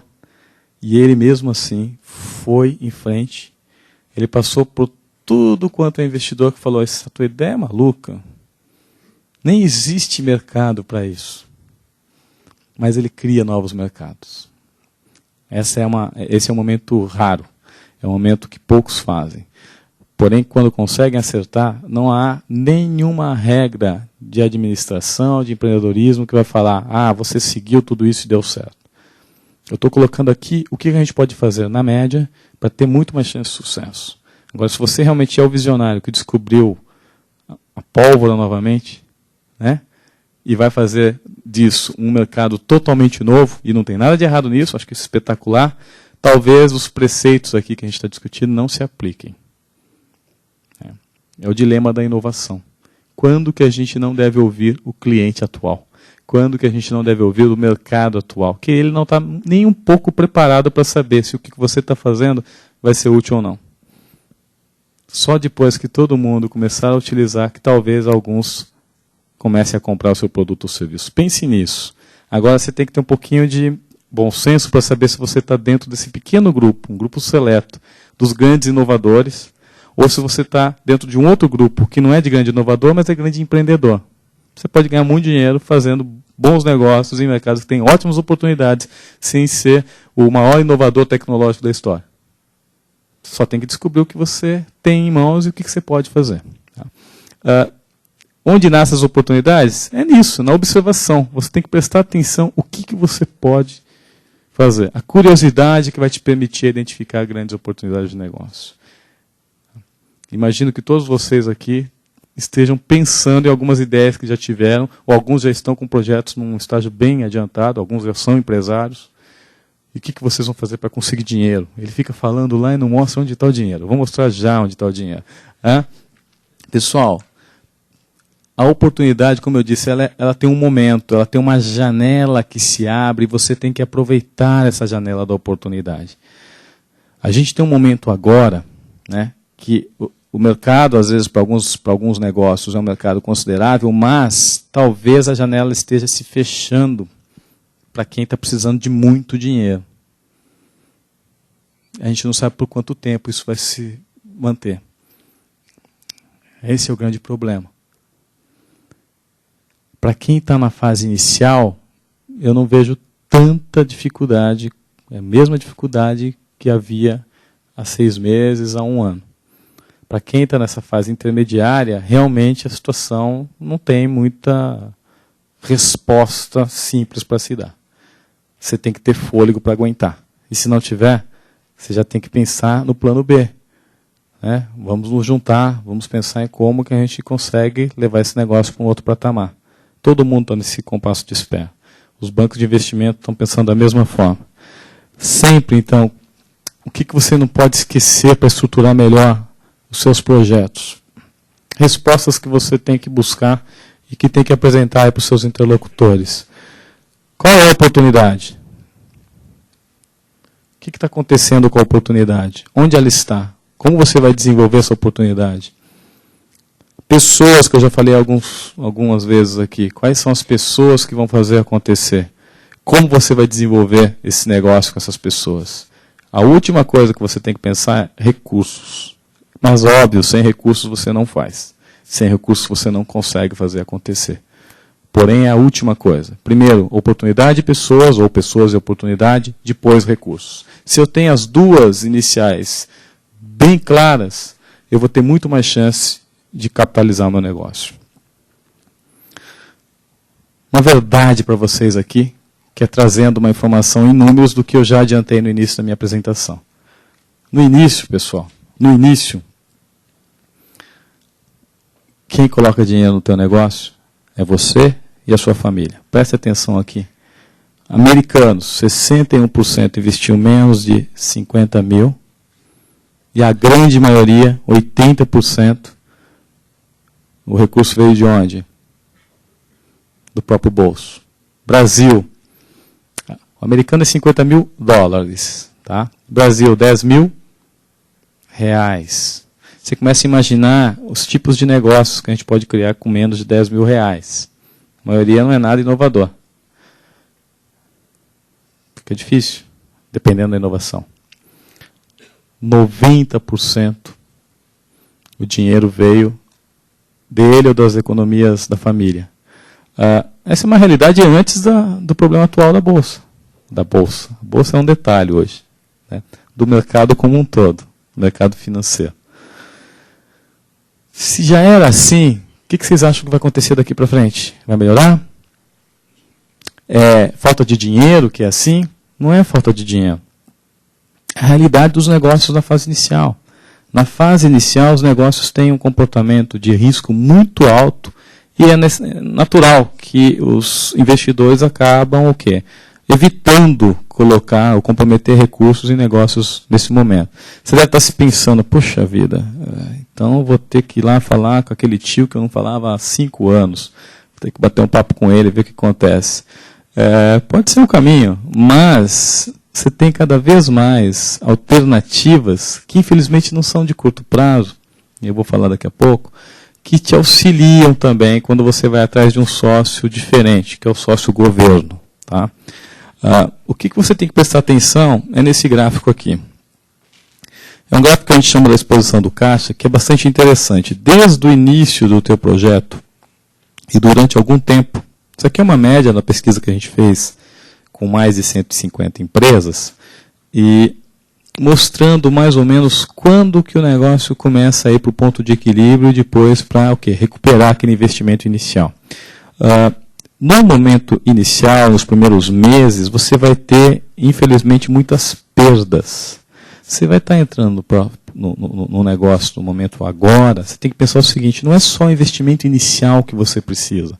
e ele mesmo assim foi em frente. Ele passou por tudo quanto é investidor que falou, essa tua ideia é maluca. Nem existe mercado para isso. Mas ele cria novos mercados. Esse é um momento raro. É um momento que poucos fazem. Porém, quando conseguem acertar, não há nenhuma regra de administração, de empreendedorismo que vai falar, você seguiu tudo isso e deu certo. Eu estou colocando aqui o que a gente pode fazer na média para ter muito mais chance de sucesso. Agora, se você realmente é o visionário que descobriu a pólvora novamente, né, e vai fazer disso um mercado totalmente novo, e não tem nada de errado nisso, acho que isso é espetacular, talvez os preceitos aqui que a gente está discutindo não se apliquem. É o dilema da inovação. Quando que a gente não deve ouvir o cliente atual? Quando que a gente não deve ouvir o mercado atual? Que ele não está nem um pouco preparado para saber se o que você está fazendo vai ser útil ou não. Só depois que todo mundo começar a utilizar, que talvez alguns comecem a comprar o seu produto ou serviço. Pense nisso. Agora você tem que ter um pouquinho de bom senso para saber se você está dentro desse pequeno grupo, um grupo seleto, dos grandes inovadores, ou se você está dentro de um outro grupo que não é de grande inovador, mas é grande empreendedor. Você pode ganhar muito dinheiro fazendo bons negócios em mercados que têm ótimas oportunidades, sem ser o maior inovador tecnológico da história. Só tem que descobrir o que você tem em mãos e o que você pode fazer. Onde nascem as oportunidades? É nisso, na observação. Você tem que prestar atenção o que você pode fazer. A curiosidade que vai te permitir identificar grandes oportunidades de negócio. Imagino que todos vocês aqui estejam pensando em algumas ideias que já tiveram, ou alguns já estão com projetos num estágio bem adiantado, alguns já são empresários. E o que vocês vão fazer para conseguir dinheiro? Ele fica falando lá e não mostra onde está o dinheiro. Eu vou mostrar já onde está o dinheiro. Pessoal, a oportunidade, como eu disse, ela tem um momento, ela tem uma janela que se abre e você tem que aproveitar essa janela da oportunidade. A gente tem um momento agora, né, que o mercado, às vezes, para alguns negócios é um mercado considerável, mas talvez a janela esteja se fechando para quem está precisando de muito dinheiro. A gente não sabe por quanto tempo isso vai se manter. Esse é o grande problema. Para quem está na fase inicial, eu não vejo tanta dificuldade, é a mesma dificuldade que havia há 6 meses, há 1 ano. Para quem está nessa fase intermediária, realmente a situação não tem muita resposta simples para se dar. Você tem que ter fôlego para aguentar. E se não tiver, você já tem que pensar no plano B. Né? Vamos nos juntar, vamos pensar em como que a gente consegue levar esse negócio para um outro patamar. Todo mundo está nesse compasso de espera. Os bancos de investimento estão pensando da mesma forma. Sempre, então, o que você não pode esquecer para estruturar melhor os seus projetos? Respostas que você tem que buscar e que tem que apresentar para os seus interlocutores. Qual é a oportunidade? O que está acontecendo com a oportunidade? Onde ela está? Como você vai desenvolver essa oportunidade? Pessoas, que eu já falei algumas vezes aqui. Quais são as pessoas que vão fazer acontecer? Como você vai desenvolver esse negócio com essas pessoas? A última coisa que você tem que pensar é recursos. Mas, óbvio, sem recursos você não faz. Sem recursos você não consegue fazer acontecer. Porém, é a última coisa. Primeiro, oportunidade de pessoas, ou pessoas e oportunidade, depois recursos. Se eu tenho as duas iniciais bem claras, eu vou ter muito mais chance de capitalizar o meu negócio. Uma verdade para vocês aqui, que é trazendo uma informação em números do que eu já adiantei no início da minha apresentação. No início, pessoal, no início, quem coloca dinheiro no teu negócio é você e a sua família. Preste atenção aqui. Americanos, 61% investiu menos de 50 mil, e a grande maioria, 80%, o recurso veio de onde? Do próprio bolso. Brasil, o americano é 50 mil dólares. Tá? Brasil, 10 mil reais. Você começa a imaginar os tipos de negócios que a gente pode criar com menos de 10 mil reais. A maioria não é nada inovador. Fica difícil, dependendo da inovação. 90% o dinheiro veio dele ou das economias da família. Essa é uma realidade antes do problema atual da Bolsa. A Bolsa é um detalhe hoje, né, do mercado como um todo, mercado financeiro. Se já era assim, o que vocês acham que vai acontecer daqui para frente? Vai melhorar? É falta de dinheiro que é assim? Não é falta de dinheiro. É a realidade dos negócios na fase inicial. Na fase inicial, os negócios têm um comportamento de risco muito alto e é natural que os investidores acabam o quê? Evitando colocar ou comprometer recursos em negócios nesse momento. Você deve estar se pensando, poxa vida, então eu vou ter que ir lá falar com aquele tio que eu não falava há 5 anos. Vou ter que bater um papo com ele, ver o que acontece. Pode ser um caminho, mas você tem cada vez mais alternativas que infelizmente não são de curto prazo, e eu vou falar daqui a pouco, que te auxiliam também quando você vai atrás de um sócio diferente, que é o sócio governo. Tá? O que você tem que prestar atenção é nesse gráfico aqui. É um gráfico que a gente chama da exposição do caixa, que é bastante interessante. Desde o início do teu projeto e durante algum tempo, isso aqui é uma média da pesquisa que a gente fez com mais de 150 empresas, e mostrando mais ou menos quando que o negócio começa a ir para o ponto de equilíbrio e depois para o quê? Recuperar aquele investimento inicial. No momento inicial, nos primeiros meses, você vai ter, infelizmente, muitas perdas. Você vai estar entrando no negócio no momento agora, você tem que pensar o seguinte, não é só o investimento inicial que você precisa.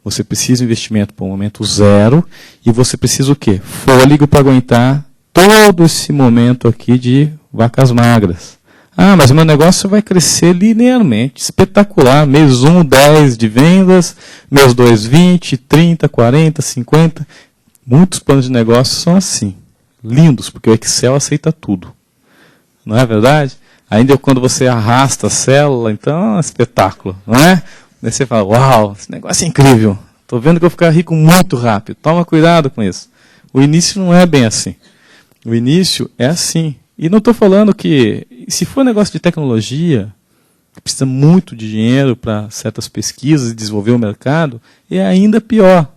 Você precisa de investimento para o momento zero e você precisa o quê? Fôlego para aguentar todo esse momento aqui de vacas magras. Mas o meu negócio vai crescer linearmente, espetacular. Mês 1, 10 de vendas, mês 2, 20, 30, 40, 50. Muitos planos de negócio são assim, lindos, porque o Excel aceita tudo. Não é verdade? Ainda quando você arrasta a célula, então é um espetáculo, não é? Daí você fala, uau, esse negócio é incrível, estou vendo que eu vou ficar rico muito rápido. Toma cuidado com isso. O início não é bem assim. O início é assim. E não estou falando que, se for negócio de tecnologia, que precisa muito de dinheiro para certas pesquisas e desenvolver o mercado, é ainda pior.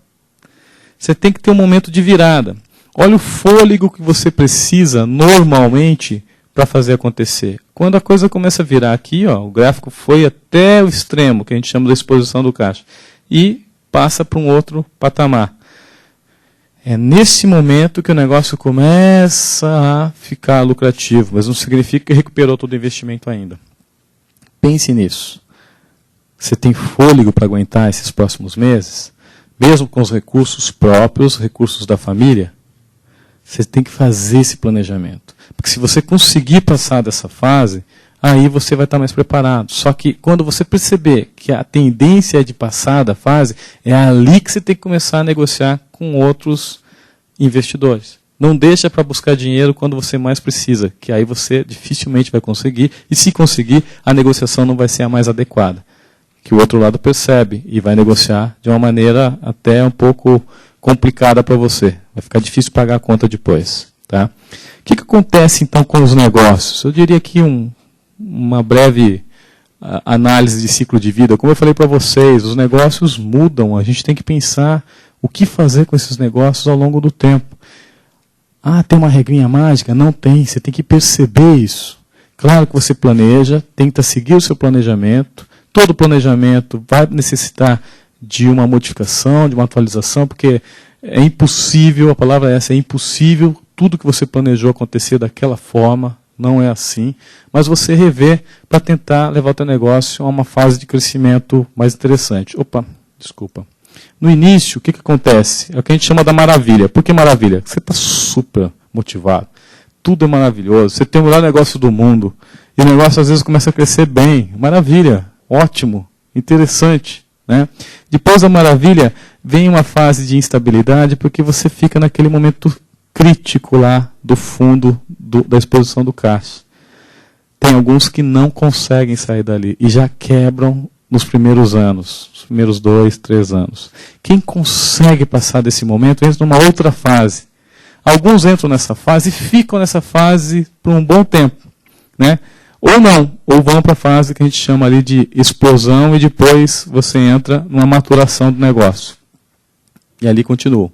Você tem que ter um momento de virada. Olha o fôlego que você precisa normalmente para fazer acontecer. Quando a coisa começa a virar aqui, ó, o gráfico foi até o extremo, que a gente chama da exposição do caixa, e passa para um outro patamar. É nesse momento que o negócio começa a ficar lucrativo, mas não significa que recuperou todo o investimento ainda. Pense nisso. Você tem fôlego para aguentar esses próximos meses? Mesmo com os recursos próprios, recursos da família? Você tem que fazer esse planejamento. Porque se você conseguir passar dessa fase, aí você vai estar mais preparado. Só que quando você perceber que a tendência é de passar da fase, é ali que você tem que começar a negociar com outros investidores. Não deixa para buscar dinheiro quando você mais precisa, que aí você dificilmente vai conseguir, e se conseguir, a negociação não vai ser a mais adequada. Que o outro lado percebe e vai negociar de uma maneira até um pouco complicada para você. Vai ficar difícil pagar a conta depois. Tá? O que acontece então com os negócios? Eu diria aqui uma breve análise de ciclo de vida. Como eu falei para vocês, os negócios mudam. A gente tem que pensar o que fazer com esses negócios ao longo do tempo. Ah, tem uma regrinha mágica? Não tem. Você tem que perceber isso. Claro que você planeja, tenta seguir o seu planejamento. Todo planejamento vai necessitar de uma modificação, de uma atualização, porque é impossível, a palavra é essa, é impossível tudo que você planejou acontecer daquela forma, não é assim, mas você rever para tentar levar o teu negócio a uma fase de crescimento mais interessante. Opa, desculpa. No início, o que acontece? É o que a gente chama da maravilha. Por que maravilha? Você está super motivado, tudo é maravilhoso, você tem o melhor negócio do mundo, e o negócio às vezes começa a crescer bem, maravilha, ótimo, interessante. Né? Depois da maravilha, vem uma fase de instabilidade, porque você fica naquele momento crítico lá do fundo da exposição do caixa. Tem alguns que não conseguem sair dali e já quebram nos primeiros anos, os primeiros 2, 3 anos. Quem consegue passar desse momento entra numa outra fase. Alguns entram nessa fase e ficam nessa fase por um bom tempo. Né? Ou não, ou vão para a fase que a gente chama ali de explosão e depois você entra numa maturação do negócio. E ali continua.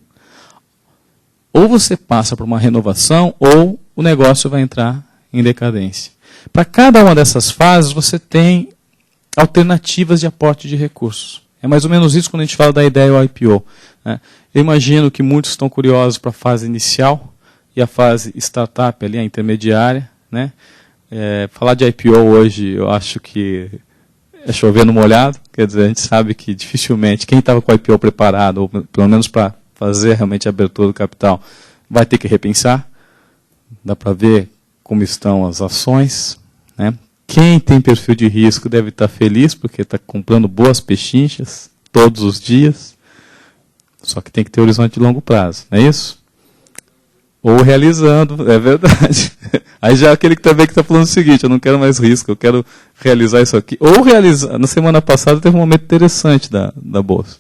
Ou você passa por uma renovação, ou o negócio vai entrar em decadência. Para cada uma dessas fases, você tem alternativas de aporte de recursos. É mais ou menos isso quando a gente fala da ideia do IPO. Né? Eu imagino que muitos estão curiosos para a fase inicial e a fase startup, ali, a intermediária. Né? Falar de IPO hoje, eu acho que é chover no molhado. Quer dizer, a gente sabe que dificilmente quem estava com o IPO preparado, ou pelo menos para fazer realmente a abertura do capital, vai ter que repensar. Dá para ver como estão as ações. Né? Quem tem perfil de risco deve estar feliz, porque está comprando boas pechinchas todos os dias. Só que tem que ter horizonte de longo prazo, não é isso? Ou realizando, é verdade. Aí já é aquele que também está falando o seguinte, eu não quero mais risco, eu quero realizar isso aqui. Ou realizar, na semana passada teve um momento interessante da Bolsa.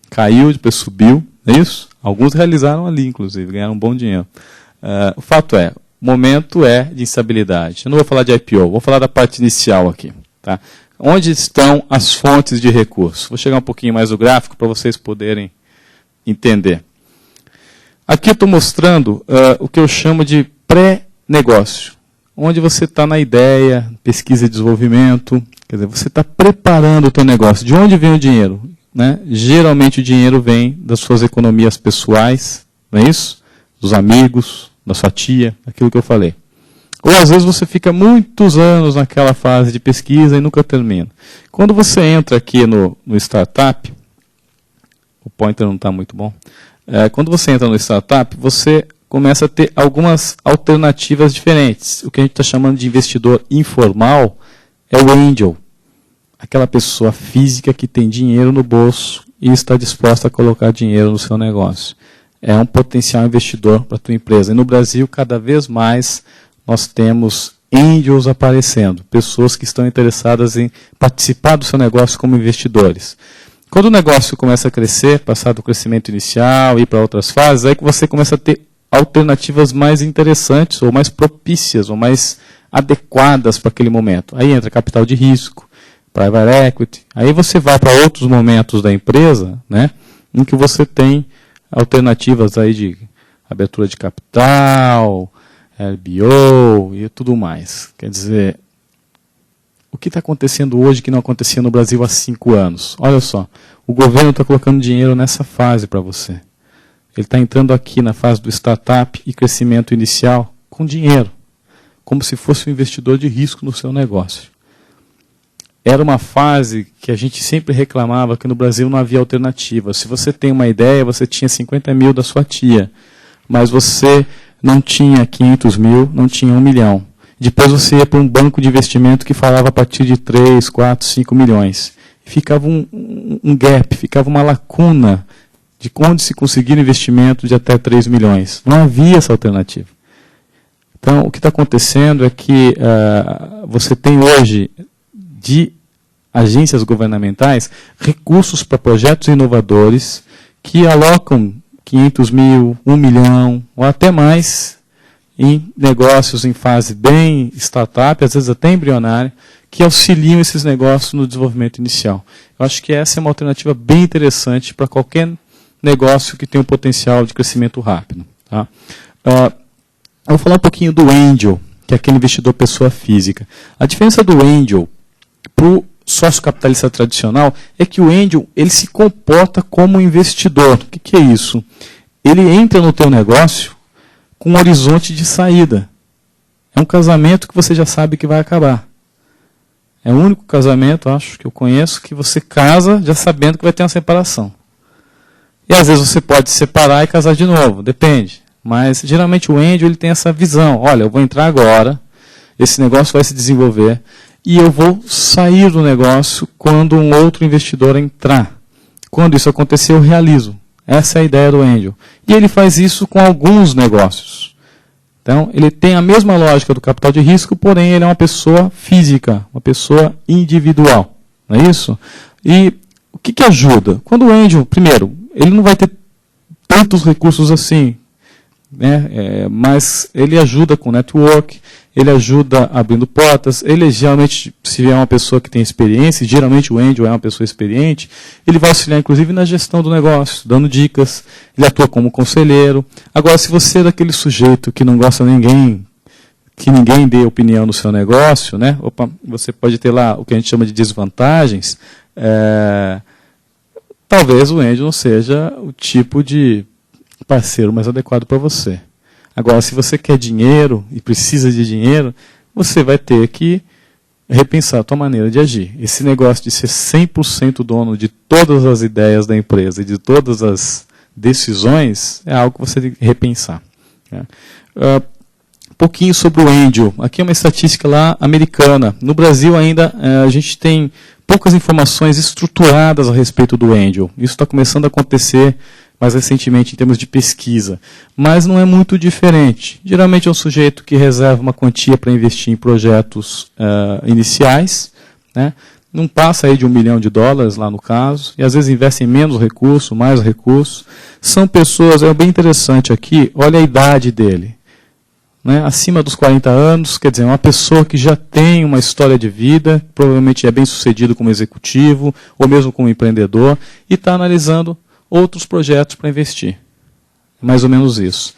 Caiu, depois subiu, não é isso? Alguns realizaram ali, inclusive, ganharam um bom dinheiro. O fato é, o momento é de instabilidade. Eu não vou falar de IPO, vou falar da parte inicial aqui. Tá? Onde estão as fontes de recurso? Vou chegar um pouquinho mais no gráfico para vocês poderem entender. Aqui eu estou mostrando o que eu chamo de pré-negócio, onde você está na ideia, pesquisa e desenvolvimento, quer dizer, você está preparando o teu negócio. De onde vem o dinheiro? Né? Geralmente o dinheiro vem das suas economias pessoais, não é isso? Dos amigos, da sua tia, aquilo que eu falei. Ou às vezes você fica muitos anos naquela fase de pesquisa e nunca termina. Quando você entra aqui no startup, o pointer não está muito bom. Quando você entra no startup, você começa a ter algumas alternativas diferentes. O que a gente está chamando de investidor informal é o angel. Aquela pessoa física que tem dinheiro no bolso e está disposta a colocar dinheiro no seu negócio. É um potencial investidor para a tua empresa. E no Brasil, cada vez mais, nós temos angels aparecendo. Pessoas que estão interessadas em participar do seu negócio como investidores. Quando o negócio começa a crescer, passar do crescimento inicial, ir para outras fases, aí que você começa a ter alternativas mais interessantes, ou mais propícias, ou mais adequadas para aquele momento. Aí entra capital de risco, private equity. Aí você vai para outros momentos da empresa, né, em que você tem alternativas aí de abertura de capital, LBO e tudo mais. Quer dizer, o que está acontecendo hoje que não acontecia no Brasil há 5 anos? Olha só, o governo está colocando dinheiro nessa fase para você. Ele está entrando aqui na fase do startup e crescimento inicial com dinheiro, como se fosse um investidor de risco no seu negócio. Era uma fase que a gente sempre reclamava que no Brasil não havia alternativa. Se você tem uma ideia, você tinha 50 mil da sua tia, mas você não tinha 500 mil, não tinha 1 milhão. Depois você ia para um banco de investimento que falava a partir de 3, 4, 5 milhões. Ficava um gap, ficava uma lacuna de onde se conseguir investimento de até 3 milhões. Não havia essa alternativa. Então, o que está acontecendo é que você tem hoje, de agências governamentais, recursos para projetos inovadores que alocam 500 mil, 1 milhão, ou até mais, em negócios em fase bem startup, às vezes até embrionária, que auxiliam esses negócios no desenvolvimento inicial. Eu acho que essa é uma alternativa bem interessante para qualquer negócio que tem um potencial de crescimento rápido. Tá? Eu vou falar um pouquinho do Angel, que é aquele investidor pessoa física. A diferença do Angel para o sócio capitalista tradicional é que o Angel ele se comporta como investidor. O que é isso? Ele entra no teu negócio com um horizonte de saída. É um casamento que você já sabe que vai acabar. É o único casamento, acho, que eu conheço, que você casa já sabendo que vai ter uma separação. E às vezes você pode se separar e casar de novo, depende. Mas geralmente o Angel ele tem essa visão. Olha, eu vou entrar agora, esse negócio vai se desenvolver, e eu vou sair do negócio quando um outro investidor entrar. Quando isso acontecer, eu realizo. Essa é a ideia do Angel. E ele faz isso com alguns negócios. Então, ele tem a mesma lógica do capital de risco, porém ele é uma pessoa física, uma pessoa individual. Não é isso? E o que ajuda? Quando o Angel, primeiro, ele não vai ter tantos recursos assim, né? Mas ele ajuda com network, ele ajuda abrindo portas, ele geralmente, se é uma pessoa que tem experiência, geralmente o Angel é uma pessoa experiente, ele vai auxiliar inclusive na gestão do negócio, dando dicas, ele atua como conselheiro. Agora, se você é daquele sujeito que não gosta que ninguém dê opinião no seu negócio, né? Você pode ter lá o que a gente chama de desvantagens, talvez o Angel não seja o tipo de parceiro mais adequado para você. Agora, se você quer dinheiro e precisa de dinheiro, você vai ter que repensar a tua maneira de agir. Esse negócio de ser 100% dono de todas as ideias da empresa e de todas as decisões é algo que você tem que repensar. Um pouquinho sobre o Angel. Aqui é uma estatística lá americana. No Brasil ainda a gente tem poucas informações estruturadas a respeito do Angel. Isso está começando a acontecer mais recentemente em termos de pesquisa. Mas não é muito diferente. Geralmente é um sujeito que reserva uma quantia para investir em projetos iniciais, né? Não passa aí de $1 milhão lá no caso, e às vezes investem menos recurso, mais recurso. São pessoas, é bem interessante aqui, olha a idade dele. Né? Acima dos 40 anos, quer dizer, uma pessoa que já tem uma história de vida, provavelmente é bem sucedido como executivo, ou mesmo como empreendedor, e está analisando outros projetos para investir. Mais ou menos isso.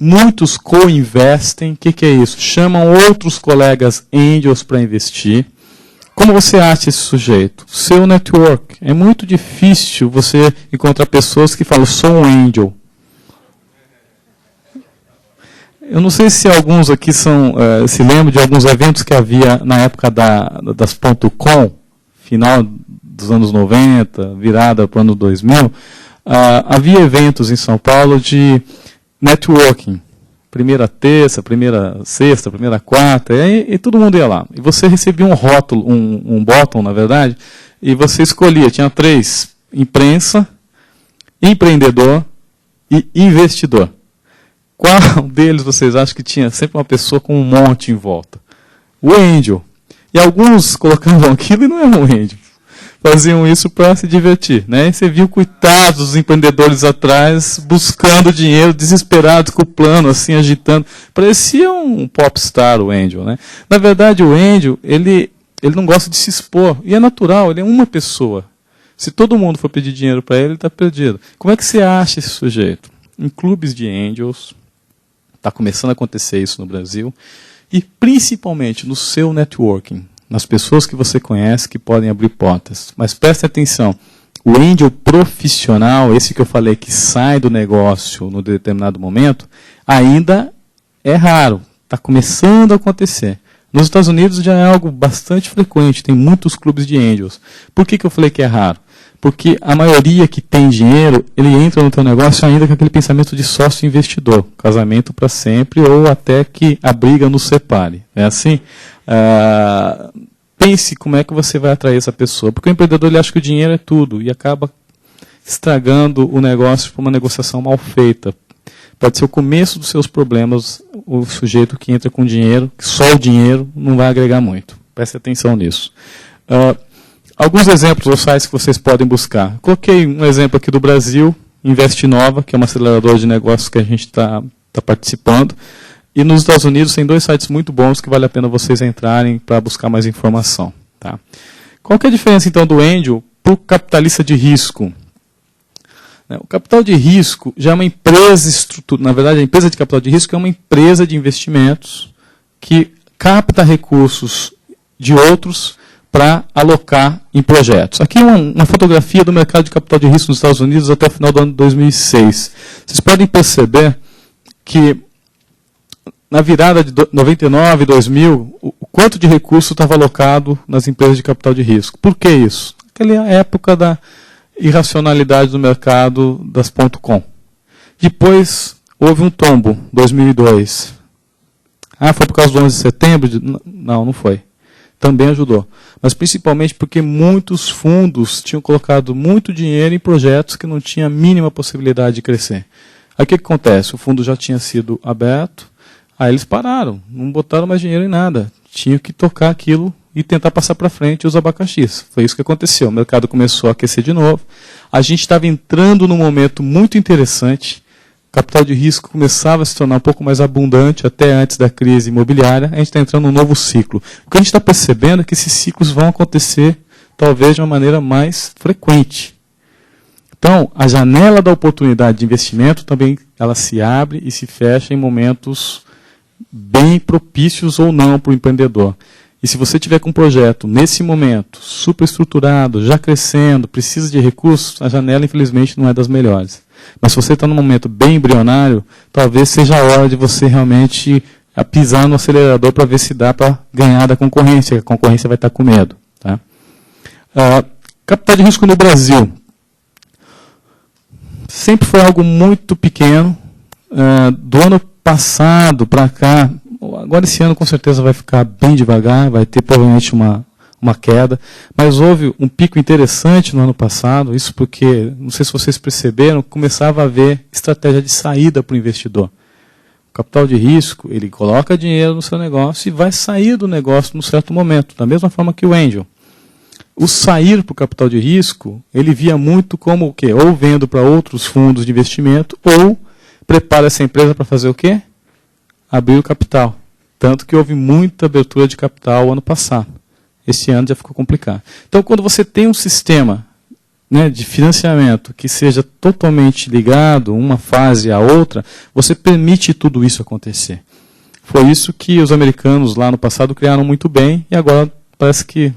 Muitos co-investem, o que é isso? Chamam outros colegas angels para investir. Como você acha esse sujeito? Seu network. É muito difícil você encontrar pessoas que falam, sou um angel. Eu não sei se alguns aqui se lembram de alguns eventos que havia na época das .com, final dos anos 90, virada para o ano 2000, havia eventos em São Paulo de networking. Primeira terça, primeira sexta, primeira quarta, e todo mundo ia lá. E você recebia um rótulo, um botão, na verdade, e você escolhia, tinha 3, imprensa, empreendedor e investidor. Qual deles vocês acham que tinha sempre uma pessoa com um monte em volta? O Angel. E alguns colocavam aquilo e não era um Angel. faziam isso para se divertir, né? E você viu, coitados dos empreendedores atrás, buscando dinheiro, desesperados com o plano, assim, agitando. Parecia um popstar o Angel, né? Na verdade, o Angel, ele não gosta de se expor, e é natural, ele é uma pessoa. Se todo mundo for pedir dinheiro para ele está perdido. Como é que você acha esse sujeito? Em clubes de Angels, está começando a acontecer isso no Brasil, e principalmente no seu networking, nas pessoas que você conhece que podem abrir portas. Mas preste atenção, o Angel profissional, esse que eu falei que sai do negócio no determinado momento, ainda é raro, está começando a acontecer. Nos Estados Unidos já é algo bastante frequente, tem muitos clubes de Angels. Por que eu falei que é raro? Porque a maioria que tem dinheiro, ele entra no teu negócio ainda com aquele pensamento de sócio investidor, casamento para sempre, ou até que a briga nos separe. É assim? Pense como é que você vai atrair essa pessoa. Porque o empreendedor ele acha que o dinheiro é tudo e acaba estragando o negócio por uma negociação mal feita. Pode ser o começo dos seus problemas, o sujeito que entra com dinheiro, que só o dinheiro não vai agregar muito. Preste atenção nisso. Alguns exemplos dos sites que vocês podem buscar. Coloquei um exemplo aqui do Brasil, Investinova, que é uma aceleradora de negócios que a gente está participando. E nos Estados Unidos tem 2 sites muito bons que vale a pena vocês entrarem para buscar mais informação. Tá? Qual que é a diferença, então, do Angel para o capitalista de risco? O capital de risco já é uma empresa estruturada. Na verdade, a empresa de capital de risco é uma empresa de investimentos que capta recursos de outros para alocar em projetos. Aqui é uma fotografia do mercado de capital de risco nos Estados Unidos até o final do ano de 2006. Vocês podem perceber que na virada de 99 e 2000, o quanto de recurso estava alocado nas empresas de capital de risco. Por que isso? Aquela época da irracionalidade do mercado das .com. Depois houve um tombo, 2002. Foi por causa do 11 de setembro? Não foi. Também ajudou. Mas principalmente porque muitos fundos tinham colocado muito dinheiro em projetos que não tinham a mínima possibilidade de crescer. Aí o que acontece? O fundo já tinha sido aberto, aí eles pararam, não botaram mais dinheiro em nada. Tinham que tocar aquilo e tentar passar para frente os abacaxis. Foi isso que aconteceu. O mercado começou a aquecer de novo. A gente estava entrando num momento muito interessante. O capital de risco começava a se tornar um pouco mais abundante até antes da crise imobiliária. A gente está entrando num novo ciclo. O que a gente está percebendo é que esses ciclos vão acontecer talvez de uma maneira mais frequente. Então, a janela da oportunidade de investimento também ela se abre e se fecha em momentos bem propícios ou não para o empreendedor. E se você tiver com um projeto, nesse momento, super estruturado, já crescendo, precisa de recursos, a janela, infelizmente, não é das melhores. Mas se você está num momento bem embrionário, talvez seja a hora de você realmente pisar no acelerador para ver se dá para ganhar da concorrência, que a concorrência vai estar com medo. Tá? Capital de risco no Brasil. Sempre foi algo muito pequeno. Do ano passado para cá, agora esse ano com certeza vai ficar bem devagar, vai ter provavelmente uma queda, mas houve um pico interessante no ano passado, isso porque, não sei se vocês perceberam, começava a haver estratégia de saída para o investidor. O capital de risco, ele coloca dinheiro no seu negócio e vai sair do negócio num certo momento, da mesma forma que o Angel. O sair para o capital de risco, ele via muito como o quê? Ou vendo para outros fundos de investimento, ou prepara essa empresa para fazer o quê? Abrir o capital. Tanto que houve muita abertura de capital ano passado. Esse ano já ficou complicado. Então, quando você tem um sistema, né, de financiamento que seja totalmente ligado, uma fase à outra, você permite tudo isso acontecer. Foi isso que os americanos lá no passado criaram muito bem, e agora parece que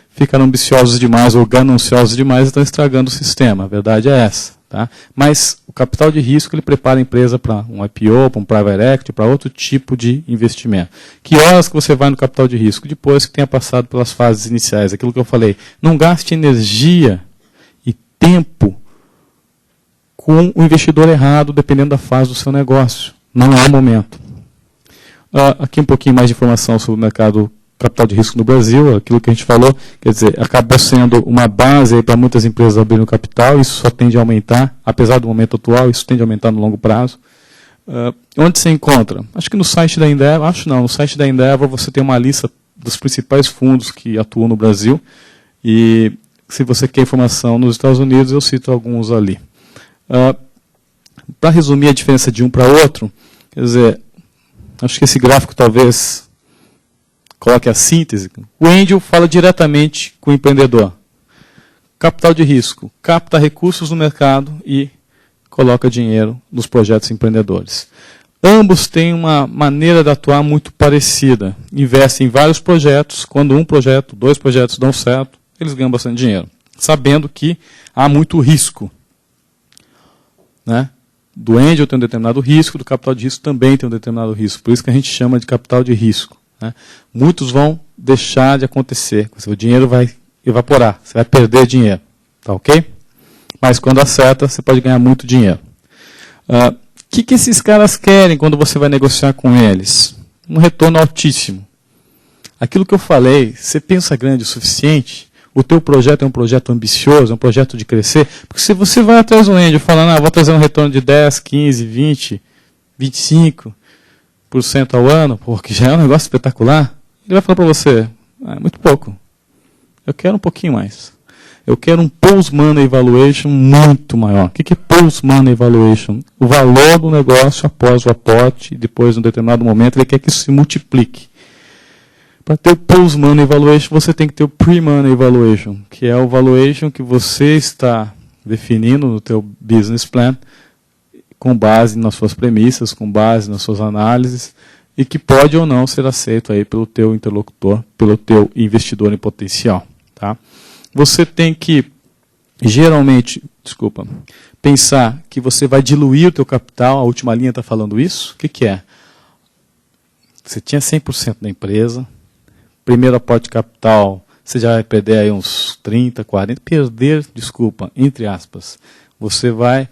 ficaram ambiciosos demais ou gananciosos demais e estão estragando o sistema. A verdade é essa. Tá? Mas o capital de risco ele prepara a empresa para um IPO, para um private equity, para outro tipo de investimento. Que horas que você vai no capital de risco? Depois que tenha passado pelas fases iniciais. Aquilo que eu falei. Não gaste energia e tempo com o investidor errado, dependendo da fase do seu negócio. Não é o momento. Aqui um pouquinho mais de informação sobre o mercado capital de risco no Brasil, aquilo que a gente falou, quer dizer, acabou sendo uma base para muitas empresas abrirem capital, isso só tende a aumentar, apesar do momento atual, isso tende a aumentar no longo prazo. Onde você encontra? Acho que no site da Endeavor, no site da Endeavor você tem uma lista dos principais fundos que atuam no Brasil, e Se você quer informação nos Estados Unidos, eu cito alguns ali. Para resumir a diferença de um para outro, quer dizer, acho que esse gráfico talvez coloque a síntese. O Angel fala diretamente com o empreendedor. Capital de risco, capta recursos no mercado e coloca dinheiro nos projetos empreendedores. Ambos têm uma maneira de atuar muito parecida. Investem em vários projetos. Quando um projeto, 2 projetos dão certo, eles ganham bastante dinheiro. Sabendo que há muito risco. Né? Do Angel tem um determinado risco, do capital de risco também tem um determinado risco. Por isso que a gente chama de capital de risco. Né? Muitos vão deixar de acontecer. O dinheiro vai evaporar. Você vai perder dinheiro. Tá ok? Mas quando acerta, você pode ganhar muito dinheiro. O que esses caras querem quando você vai negociar com eles? Um retorno altíssimo. Aquilo que eu falei, você pensa grande o suficiente, o teu projeto é um projeto ambicioso, é um projeto de crescer, porque se você vai atrás do Angel falando, vou trazer um retorno de 10, 15, 20, 25% ao ano, porque já é um negócio espetacular, ele vai falar para você, é muito pouco, eu quero um pouquinho mais. Eu quero um post-money evaluation muito maior. O que é post-money evaluation? O valor do negócio após o aporte, e depois, em um determinado momento, ele quer que isso se multiplique. Para ter o post-money evaluation, você tem que ter o pre-money evaluation, que é o valuation que você está definindo no teu business plan, com base nas suas premissas, com base nas suas análises, e que pode ou não ser aceito aí pelo teu interlocutor, pelo teu investidor em potencial. Tá? Você tem que, geralmente, pensar que você vai diluir o teu capital, a última linha está falando isso. O que é? Você tinha 100% da empresa, primeiro aporte de capital, você já vai perder aí uns 30, 40, entre aspas. Você vai,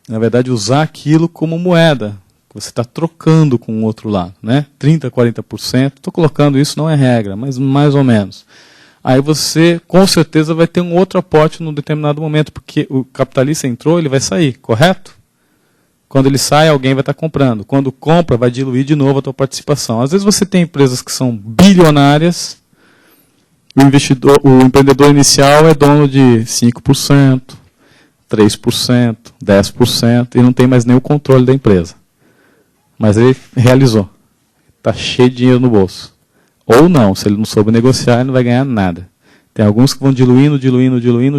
na verdade, usar aquilo como moeda, que você está trocando com o outro lado, né? 30, 40%, estou colocando isso, não é regra, mas mais ou menos. Aí você, com certeza, vai ter um outro aporte num determinado momento, porque o capitalista entrou, ele vai sair, correto? Quando ele sai, alguém vai estar comprando. Quando compra, vai diluir de novo a tua participação. Às vezes você tem empresas que são bilionárias, o empreendedor inicial é dono de 5%, 3%, 10%, e não tem mais nem o controle da empresa. Mas ele realizou. Está cheio de dinheiro no bolso. Ou não, se ele não soube negociar, ele não vai ganhar nada. Tem alguns que vão diluindo,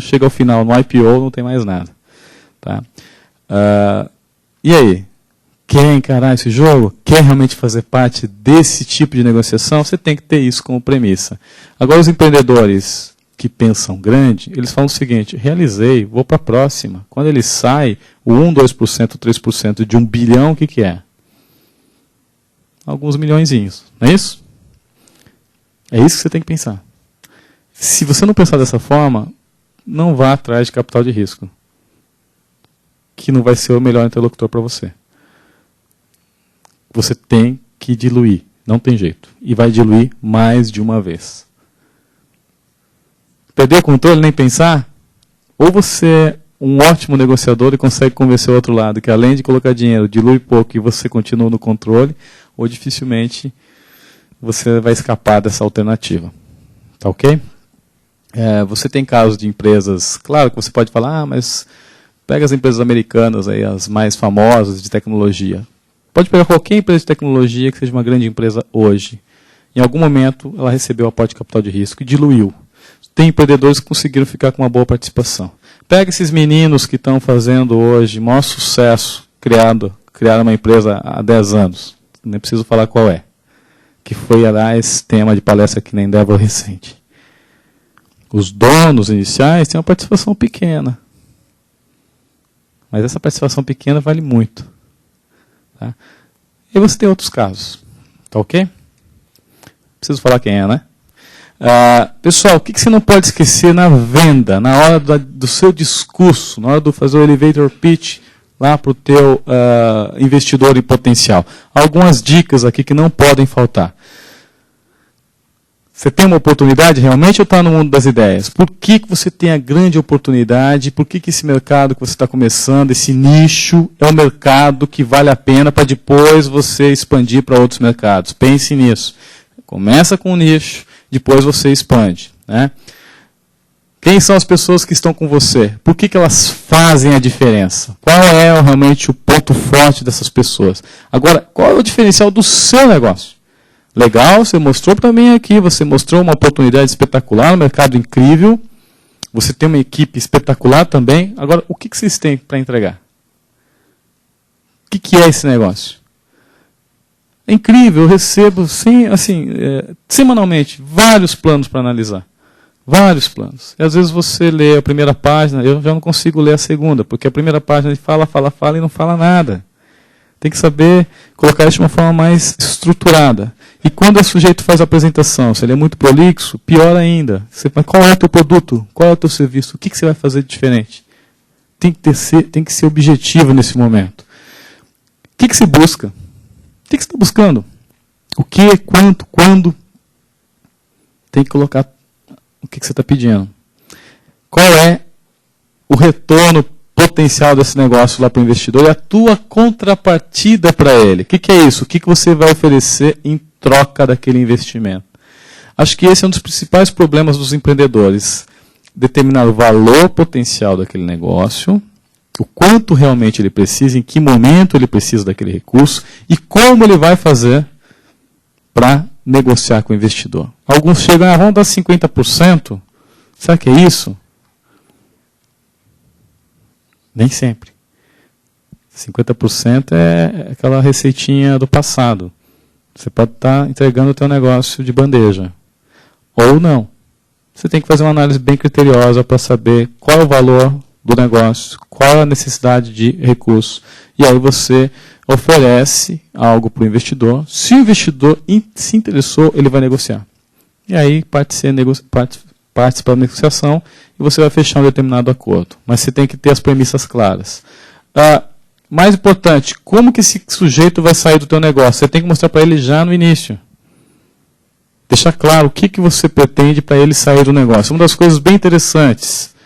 chega ao final, no IPO não tem mais nada. Tá? E aí? Quer encarar esse jogo? Quer realmente fazer parte desse tipo de negociação? Você tem que ter isso como premissa. Agora, os empreendedores que pensam grande, eles falam o seguinte, realizei, vou para a próxima. Quando ele sai, o 1, 2%, 3% de 1 bilhão, o que é? Alguns milhõezinhos, não é isso? É isso que você tem que pensar. Se você não pensar dessa forma, não vá atrás de capital de risco, que não vai ser o melhor interlocutor para você. Você tem que diluir, não tem jeito. E vai diluir mais de uma vez. Perder o controle, nem pensar? Ou você é um ótimo negociador e consegue convencer o outro lado que além de colocar dinheiro, dilui pouco e você continua no controle, ou dificilmente você vai escapar dessa alternativa. Tá ok? Você tem casos de empresas, claro que você pode falar, mas pega as empresas americanas, aí, as mais famosas de tecnologia. Pode pegar qualquer empresa de tecnologia que seja uma grande empresa hoje. Em algum momento ela recebeu aporte de capital de risco e diluiu. Tem empreendedores que conseguiram ficar com uma boa participação. Pega esses meninos que estão fazendo hoje maior sucesso, criaram uma empresa há 10 anos. Nem preciso falar qual é. Que foi, aliás, tema de palestra aqui na Endeavor recente. Os donos iniciais têm uma participação pequena. Mas essa participação pequena vale muito. Tá? E você tem outros casos. Tá ok? Preciso falar quem é, né? Pessoal, o que você não pode esquecer na venda, na hora do seu discurso, na hora de fazer o elevator pitch, lá para o teu investidor em potencial. Algumas dicas aqui que não podem faltar. Você tem uma oportunidade realmente ou está no mundo das ideias? Por que você tem a grande oportunidade? Por que esse mercado que você está começando, esse nicho, é um mercado que vale a pena para depois você expandir para outros mercados? Pense nisso. Começa com um nicho, depois você expande. Né? Quem são as pessoas que estão com você? Por que elas fazem a diferença? Qual é realmente o ponto forte dessas pessoas? Agora, qual é o diferencial do seu negócio? Legal, você mostrou para mim aqui, você mostrou uma oportunidade espetacular, um mercado incrível, você tem uma equipe espetacular também. Agora, o que vocês têm para entregar? O que é esse negócio? É incrível, eu recebo semanalmente vários planos para analisar. Vários planos. E às vezes você lê a primeira página, eu já não consigo ler a segunda, porque a primeira página ele fala e não fala nada. Tem que saber colocar isso de uma forma mais estruturada. E quando o sujeito faz a apresentação, se ele é muito prolixo, pior ainda. Você fala, qual é o teu produto? Qual é o teu serviço? O que você vai fazer de diferente? Tem que ser objetivo nesse momento. O que se busca? O que você está buscando? O que, quanto, quando? Tem que colocar o que você está pedindo. Qual é o retorno potencial desse negócio lá para o investidor e a tua contrapartida para ele? O que é isso? O que você vai oferecer em troca daquele investimento? Acho que esse é um dos principais problemas dos empreendedores. Determinar o valor potencial daquele negócio, o quanto realmente ele precisa, em que momento ele precisa daquele recurso e como ele vai fazer para negociar com o investidor. Alguns chegam, vamos dar 50%. Será que é isso? Nem sempre. 50% é aquela receitinha do passado. Você pode estar entregando o teu negócio de bandeja. Ou não. Você tem que fazer uma análise bem criteriosa para saber qual é o valor do negócio, qual é a necessidade de recurso. E aí você oferece algo para o investidor. Se o investidor se interessou, ele vai negociar. E aí participa da negociação e você vai fechar um determinado acordo. Mas você tem que ter as premissas claras. Mais importante, como que esse sujeito vai sair do teu negócio? Você tem que mostrar para ele já no início. Deixar claro o que você pretende para ele sair do negócio. Uma das coisas bem interessantes,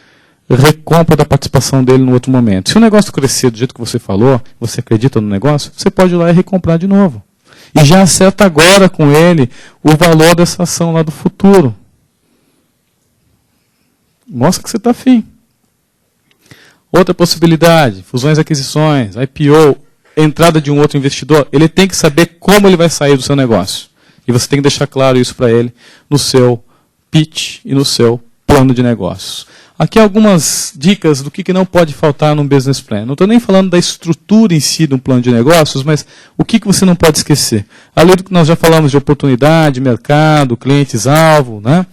recompra da participação dele no outro momento. Se o negócio crescer do jeito que você falou, você acredita no negócio, você pode ir lá e recomprar de novo. E já acerta agora com ele o valor dessa ação lá do futuro. Mostra que você está afim. Outra possibilidade, fusões e aquisições, IPO, entrada de um outro investidor, ele tem que saber como ele vai sair do seu negócio. E você tem que deixar claro isso para ele no seu pitch e no seu plano de negócios. Aqui algumas dicas do que não pode faltar num business plan. Não estou nem falando da estrutura em si de um plano de negócios, mas o que você não pode esquecer. Além do que nós já falamos de oportunidade, mercado, clientes-alvo, né?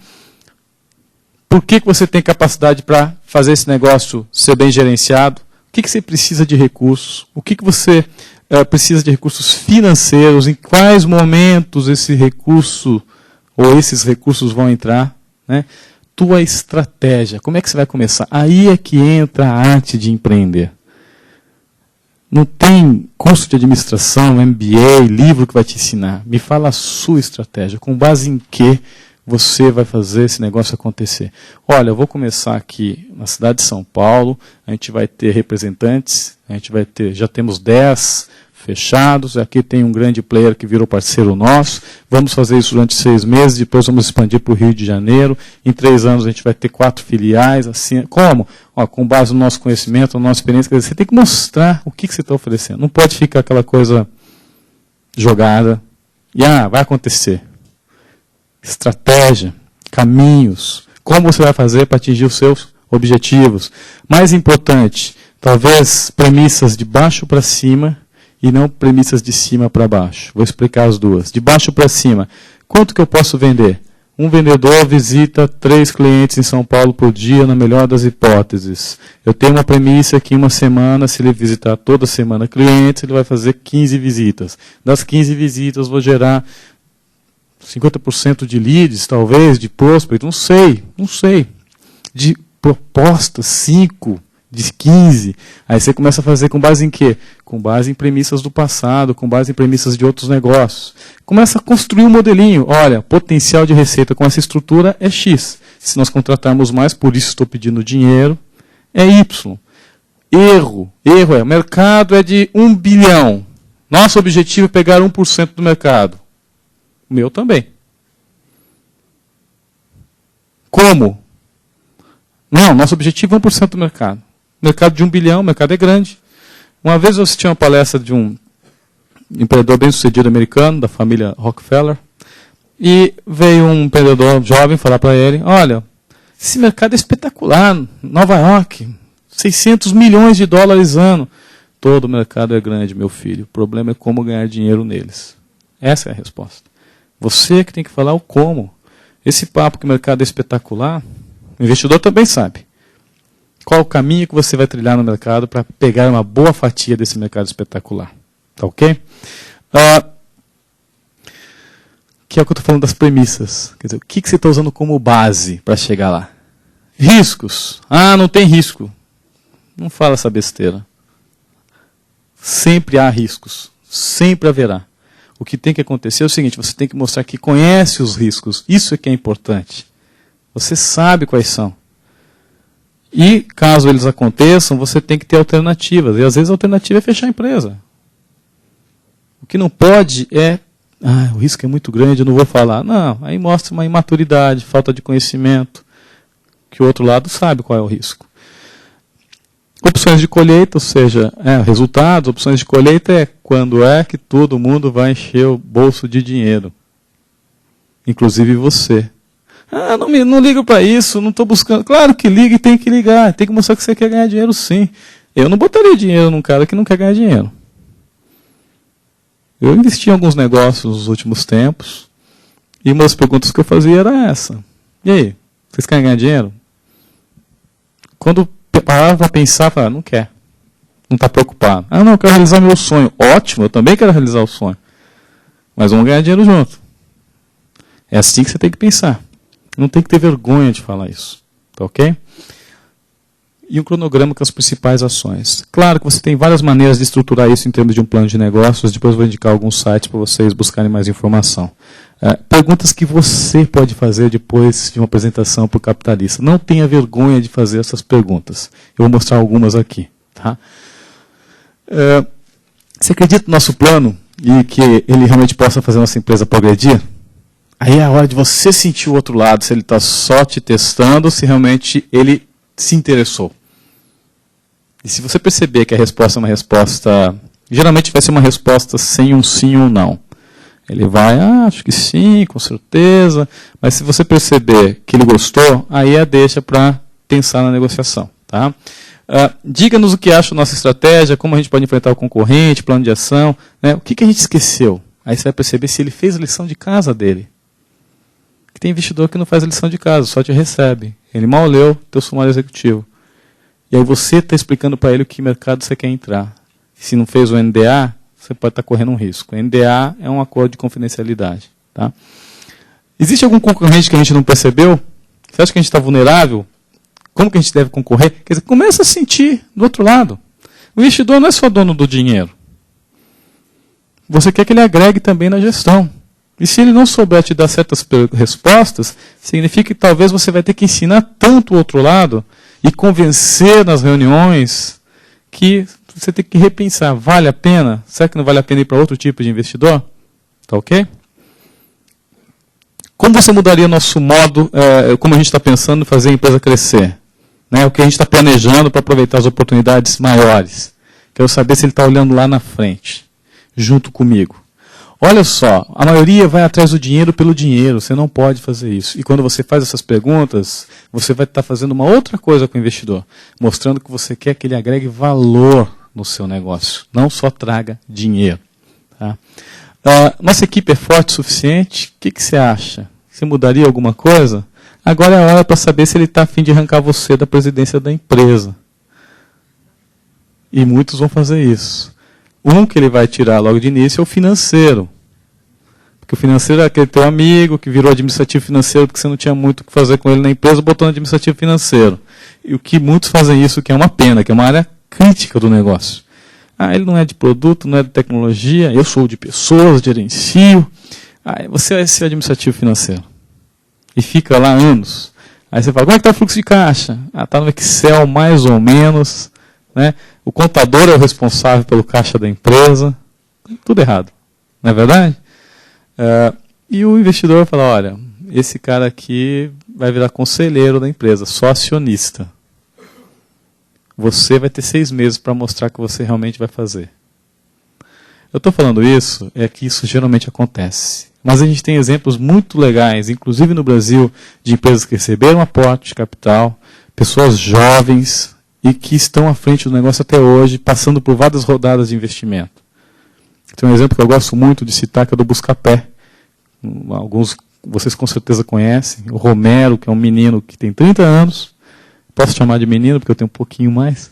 Por que você tem capacidade para fazer esse negócio ser bem gerenciado? O que você precisa de recursos? O que você precisa de recursos financeiros? Em quais momentos esse recurso ou esses recursos vão entrar? Né? Tua estratégia, como é que você vai começar? Aí é que entra a arte de empreender. Não tem curso de administração, MBA, livro que vai te ensinar. Me fala a sua estratégia, com base em que você vai fazer esse negócio acontecer. Olha, eu vou começar aqui na cidade de São Paulo, a gente vai ter representantes, já temos 10 fechados, aqui tem um grande player que virou parceiro nosso, vamos fazer isso durante 6 meses, depois vamos expandir para o Rio de Janeiro, em 3 anos a gente vai ter 4 filiais, assim, como? Com base no nosso conhecimento, na nossa experiência, quer dizer, você tem que mostrar o que você está oferecendo, não pode ficar aquela coisa jogada, e vai acontecer. Estratégia, caminhos, como você vai fazer para atingir os seus objetivos. Mais importante, talvez premissas de baixo para cima e não premissas de cima para baixo. Vou explicar as duas. De baixo para cima, quanto que eu posso vender? Um vendedor visita 3 clientes em São Paulo por dia, na melhor das hipóteses. Eu tenho uma premissa que em uma semana, se ele visitar toda semana clientes, ele vai fazer 15 visitas. Das 15 visitas, vou gerar 50% de leads, talvez, de prospect, não sei. De propostas, 5, de 15. Aí você começa a fazer com base em quê? Com base em premissas do passado, com base em premissas de outros negócios. Começa a construir um modelinho. Olha, potencial de receita com essa estrutura é X. Se nós contratarmos mais, por isso estou pedindo dinheiro, é Y. Erro é, o mercado é de 1 bilhão. Nosso objetivo é pegar 1% do mercado. O meu também. Como? Não, nosso objetivo é 1% do mercado. Mercado de 1 bilhão, o mercado é grande. Uma vez eu assisti uma palestra de um empreendedor bem-sucedido americano, da família Rockefeller, e veio um empreendedor jovem falar para ele, olha, esse mercado é espetacular, Nova York, 600 milhões de dólares ano. Todo mercado é grande, meu filho. O problema é como ganhar dinheiro neles. Essa é a resposta. Você que tem que falar o como. Esse papo que o mercado é espetacular, o investidor também sabe. Qual o caminho que você vai trilhar no mercado para pegar uma boa fatia desse mercado espetacular. Tá ok? Que é o que eu estou falando das premissas. Quer dizer, o que você está usando como base para chegar lá? Riscos. Ah, não tem risco. Não fala essa besteira. Sempre há riscos. Sempre haverá. O que tem que acontecer é o seguinte, você tem que mostrar que conhece os riscos. Isso é que é importante. Você sabe quais são. E, caso eles aconteçam, você tem que ter alternativas. E, às vezes, a alternativa é fechar a empresa. O que não pode é, o risco é muito grande, eu não vou falar. Não, aí mostra uma imaturidade, falta de conhecimento, que o outro lado sabe qual é o risco. Opções de colheita, ou seja, resultados, opções de colheita é quando é que todo mundo vai encher o bolso de dinheiro. Inclusive você. Não ligo para isso, não estou buscando. Claro que liga e tem que ligar, tem que mostrar que você quer ganhar dinheiro sim. Eu não botaria dinheiro num cara que não quer ganhar dinheiro. Eu investi em alguns negócios nos últimos tempos, e uma das perguntas que eu fazia era essa. E aí, vocês querem ganhar dinheiro? Quando parava para pensar, falava, não quer. Não está preocupado. Não, eu quero realizar meu sonho. Ótimo, eu também quero realizar o sonho. Mas vamos ganhar dinheiro junto. É assim que você tem que pensar. Não tem que ter vergonha de falar isso. Tá ok? E um cronograma com as principais ações. Claro que você tem várias maneiras de estruturar isso em termos de um plano de negócios. Depois eu vou indicar alguns sites para vocês buscarem mais informação. Perguntas que você pode fazer depois de uma apresentação para o capitalista. Não tenha vergonha de fazer essas perguntas. Eu vou mostrar algumas aqui. Tá? Você acredita no nosso plano e que ele realmente possa fazer a nossa empresa progredir? Aí é a hora de você sentir o outro lado, se ele está só te testando, se realmente ele se interessou. E se você perceber que a resposta é uma resposta, geralmente vai ser uma resposta sem um sim ou não. Ele vai, acho que sim, com certeza, mas se você perceber que ele gostou, aí é a deixa para pensar na negociação. Tá? Diga-nos o que acha da nossa estratégia, como a gente pode enfrentar o concorrente, plano de ação, né? O que a gente esqueceu. Aí você vai perceber se ele fez a lição de casa dele. Que tem investidor que não faz a lição de casa, só te recebe. Ele mal leu teu sumário executivo. E aí você está explicando para ele o que mercado você quer entrar. Se não fez o NDA, você pode estar correndo um risco. O NDA é um acordo de confidencialidade. Tá? Existe algum concorrente que a gente não percebeu? Você acha que a gente está vulnerável? Como que a gente deve concorrer? Quer dizer, começa a sentir do outro lado. O investidor não é só dono do dinheiro. Você quer que ele agregue também na gestão. E se ele não souber te dar certas respostas, significa que talvez você vai ter que ensinar tanto o outro lado e convencer nas reuniões que você tem que repensar. Vale a pena? Será que não vale a pena ir para outro tipo de investidor? Tá ok? Como você mudaria nosso modo, como a gente está pensando em fazer a empresa crescer? Né? O que a gente está planejando para aproveitar as oportunidades maiores? Quero saber se ele está olhando lá na frente, junto comigo. Olha só, a maioria vai atrás do dinheiro pelo dinheiro, você não pode fazer isso. E quando você faz essas perguntas, você vai estar fazendo uma outra coisa com o investidor, mostrando que você quer que ele agregue valor no seu negócio, não só traga dinheiro. Tá? Nossa equipe é forte o suficiente? O que você acha? Você mudaria alguma coisa? Agora é a hora para saber se ele está a fim de arrancar você da presidência da empresa. E muitos vão fazer isso. Um que ele vai tirar logo de início é o financeiro. Porque o financeiro é aquele teu amigo que virou administrativo financeiro porque você não tinha muito o que fazer com ele na empresa, botou no administrativo financeiro. E o que muitos fazem isso, que é uma pena, que é uma área crítica do negócio. Ele não é de produto, não é de tecnologia, eu sou de pessoas, gerencio. Você vai ser administrativo financeiro. E fica lá anos. Aí você fala, como é que está o fluxo de caixa? Está no Excel mais ou menos. Né? O contador é o responsável pelo caixa da empresa. Tudo errado. Não é verdade? E o investidor fala, olha, esse cara aqui vai virar conselheiro da empresa, só acionista. Você vai ter 6 meses para mostrar que você realmente vai fazer. Eu estou falando isso, é que isso geralmente acontece. Mas a gente tem exemplos muito legais, inclusive no Brasil, de empresas que receberam aporte de capital, pessoas jovens e que estão à frente do negócio até hoje, passando por várias rodadas de investimento. Tem um exemplo que eu gosto muito de citar, que é do Buscapé. Alguns vocês com certeza conhecem. O Romero, que é um menino que tem 30 anos. Posso chamar de menino, porque eu tenho um pouquinho mais.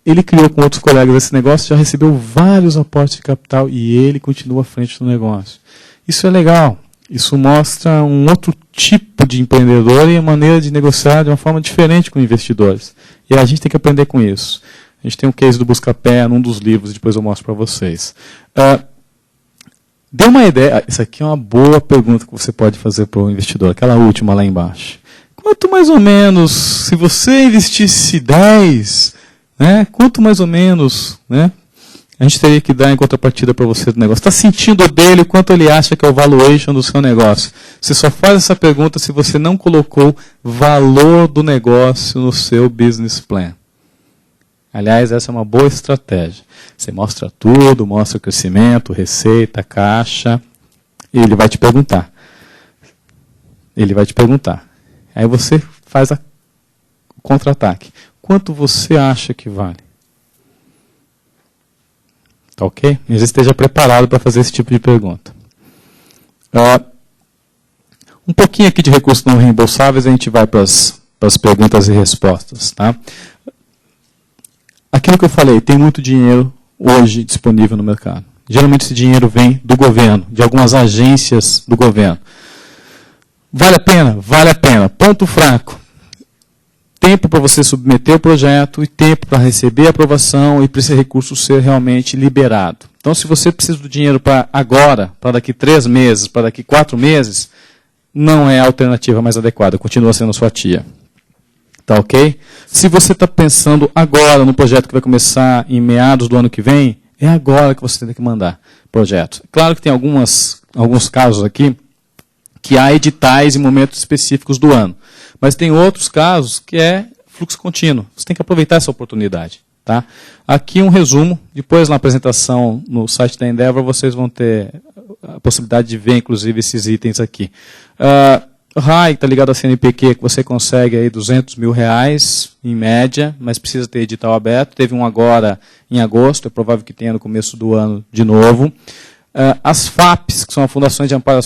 Ele criou com outros colegas esse negócio, já recebeu vários aportes de capital e ele continua à frente do negócio. Isso é legal. Isso mostra um outro tipo de empreendedor e a maneira de negociar de uma forma diferente com investidores. E a gente tem que aprender com isso. A gente tem um case do Buscapé num dos livros, depois eu mostro para vocês. Dê uma ideia. Isso aqui é uma boa pergunta que você pode fazer para o investidor, aquela última lá embaixo. Quanto mais ou menos, se você investisse 10, né, quanto mais ou menos, né, a gente teria que dar em contrapartida para você do negócio? Está sentindo dele quanto ele acha que é o valuation do seu negócio? Você só faz essa pergunta se você não colocou valor do negócio no seu business plan. Aliás, essa é uma boa estratégia. Você mostra tudo, mostra o crescimento, receita, caixa, e ele vai te perguntar. Ele vai te perguntar. Aí você faz o contra-ataque. Quanto você acha que vale? Tá ok? Mas esteja preparado para fazer esse tipo de pergunta. Um pouquinho aqui de recursos não reembolsáveis, a gente vai para as perguntas e respostas. Tá? Aquilo que eu falei, tem muito dinheiro hoje disponível no mercado. Geralmente esse dinheiro vem do governo, de algumas agências do governo. Vale a pena? Vale a pena. Ponto fraco. Tempo para você submeter o projeto e tempo para receber a aprovação e para esse recurso ser realmente liberado. Então, se você precisa do dinheiro para agora, para daqui 3 meses, para daqui 4 meses, não é a alternativa mais adequada, continua sendo sua tia. Tá ok? Se você está pensando agora no projeto que vai começar em meados do ano que vem, é agora que você tem que mandar projeto. Claro que tem alguns casos aqui que há editais em momentos específicos do ano. Mas tem outros casos que é fluxo contínuo. Você tem que aproveitar essa oportunidade. Tá? Aqui um resumo. Depois, na apresentação no site da Endeavor, vocês vão ter a possibilidade de ver, inclusive, esses itens aqui. RAI está ligado à CNPq, que você consegue aí R$200 mil, em média, mas precisa ter edital aberto. Teve um agora em agosto, é provável que tenha no começo do ano de novo. As FAPs, que são as Fundações de Amparo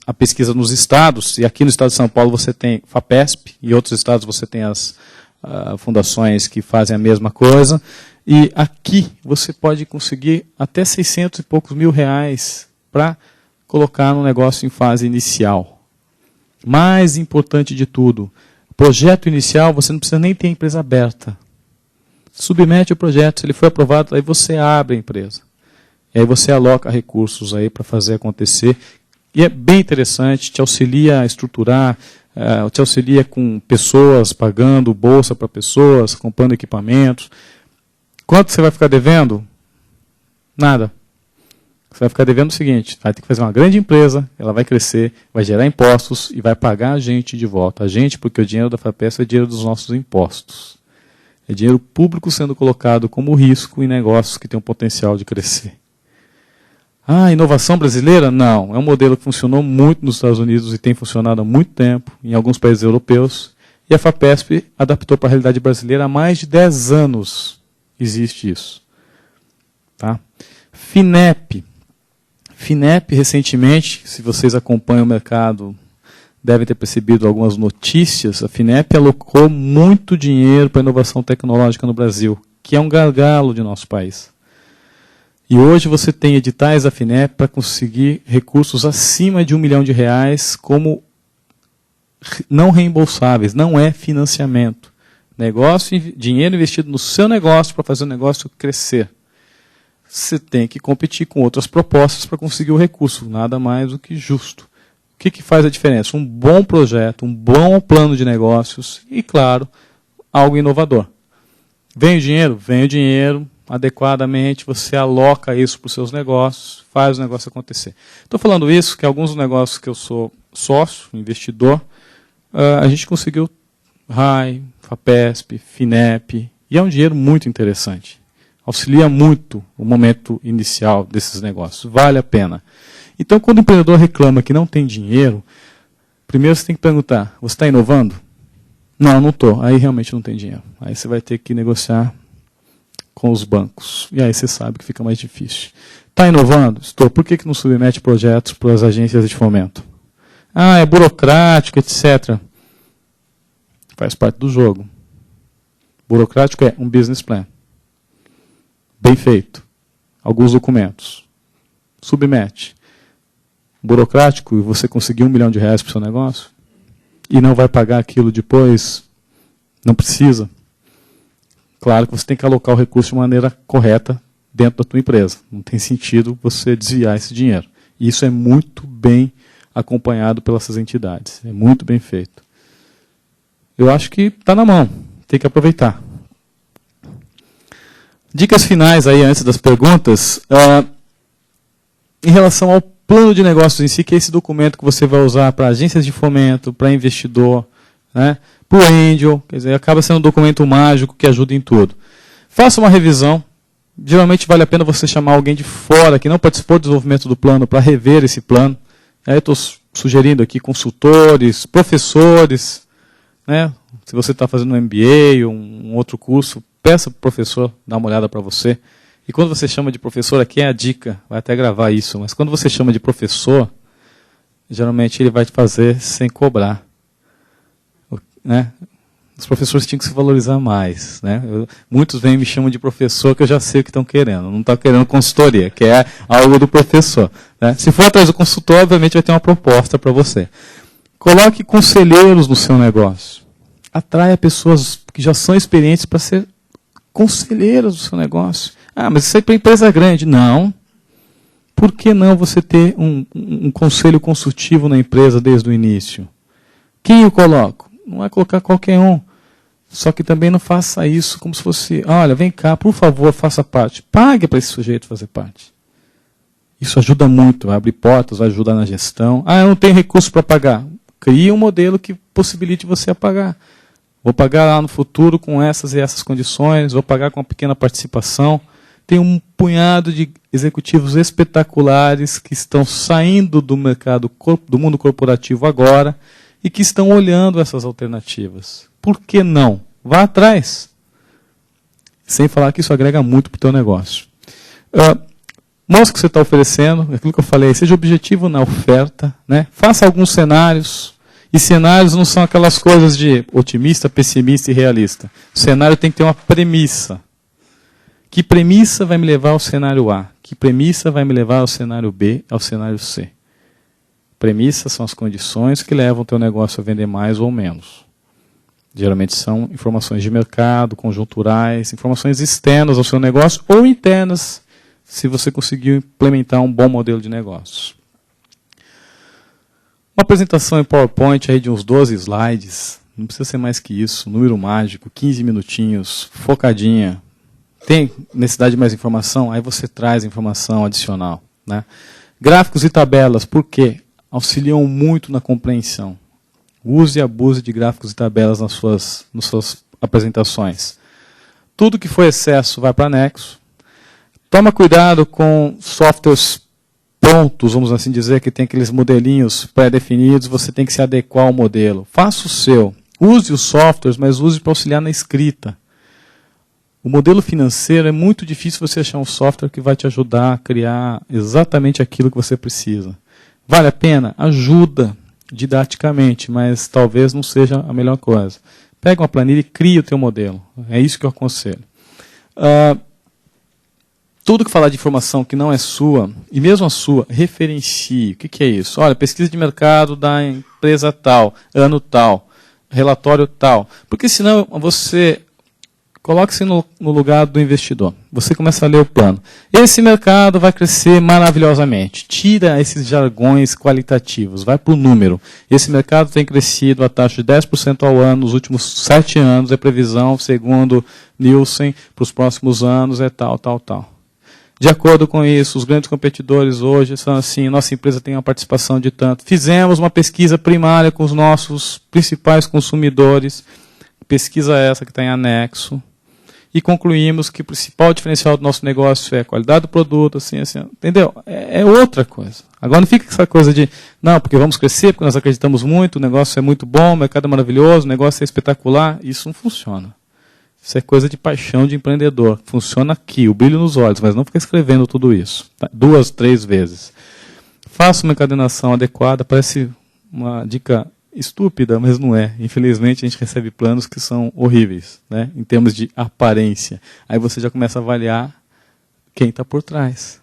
à Pesquisa nos Estados, e aqui no estado de São Paulo você tem FAPESP, e em outros estados você tem as fundações que fazem a mesma coisa, e aqui você pode conseguir até 600 e poucos mil reais para colocar no negócio em fase inicial. Mais importante de tudo, projeto inicial você não precisa nem ter a empresa aberta. Submete o projeto, se ele for aprovado, aí você abre a empresa. E aí você aloca recursos aí para fazer acontecer. E é bem interessante, te auxilia a estruturar, te auxilia com pessoas, pagando bolsa para pessoas, comprando equipamentos. Quanto você vai ficar devendo? Nada. Você vai ficar devendo o seguinte, vai ter que fazer uma grande empresa, ela vai crescer, vai gerar impostos e vai pagar a gente de volta. A gente, porque o dinheiro da FAPESP é dinheiro dos nossos impostos. É dinheiro público sendo colocado como risco em negócios que têm um potencial de crescer. Inovação brasileira? Não. É um modelo que funcionou muito nos Estados Unidos e tem funcionado há muito tempo, em alguns países europeus. E a FAPESP adaptou para a realidade brasileira há mais de 10 anos. Existe isso. Tá? FINEP. FINEP, recentemente, se vocês acompanham o mercado, devem ter percebido algumas notícias. A FINEP alocou muito dinheiro para a inovação tecnológica no Brasil, que é um gargalo de nosso país. E hoje você tem editais da FINEP para conseguir recursos acima de R$1 milhão como não reembolsáveis, não é financiamento. Dinheiro investido no seu negócio para fazer o negócio crescer. Você tem que competir com outras propostas para conseguir o recurso, nada mais do que justo. O que faz a diferença? Um bom projeto, um bom plano de negócios e, claro, algo inovador. Vem o dinheiro? Vem o dinheiro. Adequadamente, você aloca isso para os seus negócios, faz o negócio acontecer. Estou falando isso, que alguns dos negócios que eu sou sócio, investidor, a gente conseguiu RAI, FAPESP, FINEP, e é um dinheiro muito interessante. Auxilia muito o momento inicial desses negócios. Vale a pena. Então, quando o empreendedor reclama que não tem dinheiro, primeiro você tem que perguntar, você está inovando? Não, não estou. Aí realmente não tem dinheiro. Aí você vai ter que negociar com os bancos. E aí você sabe que fica mais difícil. Está inovando? Estou. Por que não submete projetos para as agências de fomento? Ah, é burocrático, etc. Faz parte do jogo. Burocrático é um business plan. Bem feito. Alguns documentos. Submete. Burocrático, e você conseguiu R$1 milhão para o seu negócio, e não vai pagar aquilo depois, não precisa. Claro que você tem que alocar o recurso de maneira correta dentro da tua empresa. Não tem sentido você desviar esse dinheiro. E isso é muito bem acompanhado pelas entidades. É muito bem feito. Eu acho que está na mão. Tem que aproveitar. Dicas finais aí antes das perguntas. Em relação ao plano de negócios em si, que é esse documento que você vai usar para agências de fomento, para investidor, né, para o angel, quer dizer, acaba sendo um documento mágico que ajuda em tudo. Faça uma revisão. Geralmente vale a pena você chamar alguém de fora, que não participou do desenvolvimento do plano, para rever esse plano. Eu estou sugerindo aqui consultores, professores, né, se você está fazendo um MBA ou um outro curso, peça para o professor dar uma olhada para você. E quando você chama de professor, aqui é a dica, vai até gravar isso, mas quando você chama de professor, geralmente ele vai te fazer sem cobrar. Né? Os professores tinham que se valorizar mais. Né? Muitos vêm e me chamam de professor, que eu já sei o que estão querendo. Não estão querendo consultoria, que é algo do professor. Né? Se for atrás do consultor, obviamente vai ter uma proposta para você. Coloque conselheiros no seu negócio. Atraia pessoas que já são experientes para ser conselheiras do seu negócio. Ah, mas isso é para empresa grande. Não. Por que não você ter um conselho consultivo na empresa desde o início? Quem eu coloco? Não é colocar qualquer um. Só que também não faça isso como se fosse, olha, vem cá, por favor, faça parte. Pague para esse sujeito fazer parte. Isso ajuda muito, vai abrir portas, vai ajudar na gestão. Ah, eu não tenho recurso para pagar. Crie um modelo que possibilite você a pagar. Vou pagar lá no futuro com essas e essas condições, vou pagar com uma pequena participação. Tem um punhado de executivos espetaculares que estão saindo do mercado, do mundo corporativo agora e que estão olhando essas alternativas. Por que não? Vá atrás. Sem falar que isso agrega muito para o teu negócio. Mostre o que você está oferecendo, aquilo que eu falei, seja objetivo na oferta, né? Faça alguns cenários. E cenários não são aquelas coisas de otimista, pessimista e realista. O cenário tem que ter uma premissa. Que premissa vai me levar ao cenário A? Que premissa vai me levar ao cenário B, ao cenário C? Premissas são as condições que levam o teu negócio a vender mais ou menos. Geralmente são informações de mercado, conjunturais, informações externas ao seu negócio ou internas, se você conseguiu implementar um bom modelo de negócio. Uma apresentação em PowerPoint aí de uns 12 slides, não precisa ser mais que isso, número mágico, 15 minutinhos, focadinha. Tem necessidade de mais informação? Aí você traz informação adicional. Né? Gráficos e tabelas, por quê? Auxiliam muito na compreensão. Use e abuse de gráficos e tabelas nas suas apresentações. Tudo que for excesso vai para anexo. Toma cuidado com softwares prontos, vamos assim dizer, que tem aqueles modelinhos pré-definidos, você tem que se adequar ao modelo. Faça o seu. Use os softwares, mas use para auxiliar na escrita. O modelo financeiro é muito difícil você achar um software que vai te ajudar a criar exatamente aquilo que você precisa. Vale a pena? Ajuda didaticamente, mas talvez não seja a melhor coisa. Pega uma planilha e cria o teu modelo. É isso que eu aconselho. Tudo que falar de informação que não é sua, e mesmo a sua, referencie. O que é isso? Olha, pesquisa de mercado da empresa tal, ano tal, relatório tal. Porque senão você coloque-se no lugar do investidor. Você começa a ler o plano. Esse mercado vai crescer maravilhosamente. Tira esses jargões qualitativos, vai para o número. Esse mercado tem crescido a taxa de 10% ao ano nos últimos 7 anos. É previsão, segundo Nielsen, para os próximos anos é tal, tal, tal. De acordo com isso, os grandes competidores hoje são assim, nossa empresa tem uma participação de tanto. Fizemos uma pesquisa primária com os nossos principais consumidores, pesquisa essa que está em anexo, e concluímos que o principal diferencial do nosso negócio é a qualidade do produto, assim, entendeu? É outra coisa. Agora não fica com essa coisa de, não, porque vamos crescer, porque nós acreditamos muito, o negócio é muito bom, o mercado é maravilhoso, o negócio é espetacular. Isso não funciona. Isso é coisa de paixão de empreendedor. Funciona aqui, o brilho nos olhos, mas não fica escrevendo tudo isso. Tá? 2, 3 vezes. Faça uma encadenação adequada, parece uma dica estúpida, mas não é. Infelizmente, a gente recebe planos que são horríveis, né, em termos de aparência. Aí você já começa a avaliar quem está por trás.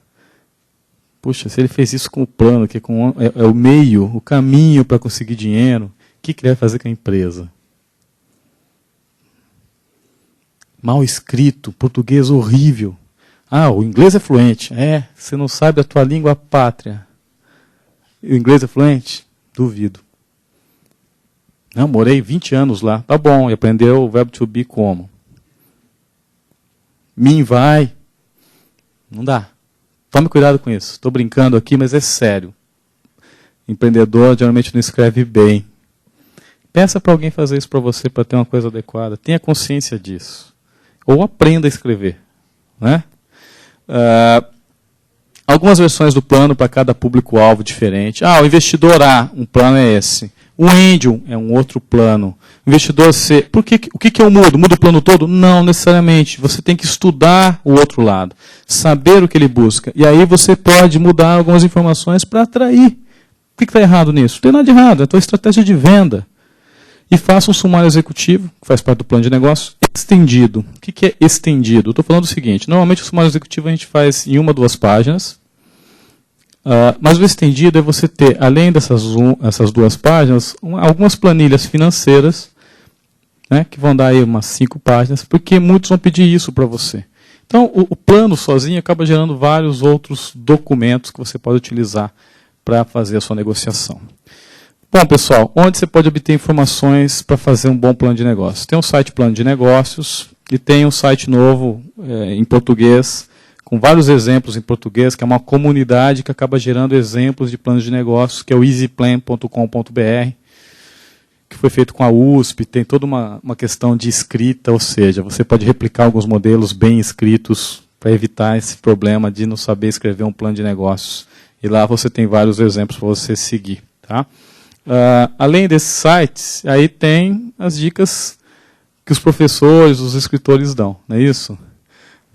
Puxa, se ele fez isso com o plano, que é o meio, o caminho para conseguir dinheiro, o que ele vai fazer com a empresa? Mal escrito, português horrível. Ah, o inglês é fluente. É, você não sabe a tua língua pátria. E o inglês é fluente? Duvido. Não, morei 20 anos lá. Tá bom, e aprendeu o verbo to be como? Mim vai. Não dá. Tome cuidado com isso. Estou brincando aqui, mas é sério. Empreendedor geralmente não escreve bem. Peça para alguém fazer isso para você para ter uma coisa adequada. Tenha consciência disso. Ou aprenda a escrever. Né? Algumas versões do plano para cada público-alvo diferente. O investidor A, um plano é esse. O Angel é um outro plano. O investidor C, o que eu mudo? Mudo o plano todo? Não necessariamente. Você tem que estudar o outro lado. Saber o que ele busca. E aí você pode mudar algumas informações para atrair. O que está errado nisso? Não tem nada de errado. É a tua estratégia de venda. E faça um sumário executivo, que faz parte do plano de negócio, estendido. O que é estendido? Estou falando o seguinte, normalmente o sumário executivo a gente faz em 1, 2 páginas, mas o estendido é você ter, além essas 2 páginas, algumas planilhas financeiras, né, que vão dar aí umas 5 páginas, porque muitos vão pedir isso para você. Então, o plano sozinho acaba gerando vários outros documentos que você pode utilizar para fazer a sua negociação. Bom, pessoal, onde você pode obter informações para fazer um bom plano de negócios? Tem um site Plano de Negócios e tem um site novo em português, com vários exemplos em português, que é uma comunidade que acaba gerando exemplos de planos de negócios, que é o easyplan.com.br, que foi feito com a USP, tem toda uma questão de escrita, ou seja, você pode replicar alguns modelos bem escritos para evitar esse problema de não saber escrever um plano de negócios. E lá você tem vários exemplos para você seguir. Tá? Além desses sites, aí tem as dicas que os professores, os escritores dão, não é isso?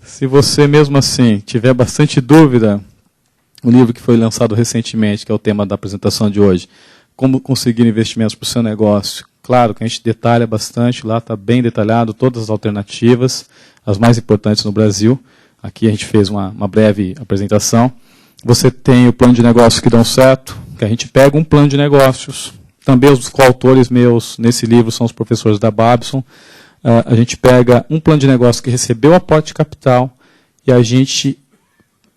Se você mesmo assim tiver bastante dúvida, o livro que foi lançado recentemente, que é o tema da apresentação de hoje, Como Conseguir Investimentos para o Seu Negócio, claro que a gente detalha bastante, lá está bem detalhado todas as alternativas, as mais importantes no Brasil. Aqui a gente fez uma breve apresentação. Você tem o plano de negócios que dão certo, que a gente pega um plano de negócios. Também os coautores meus nesse livro são os professores da Babson. A gente pega um plano de negócio que recebeu aporte de capital e a gente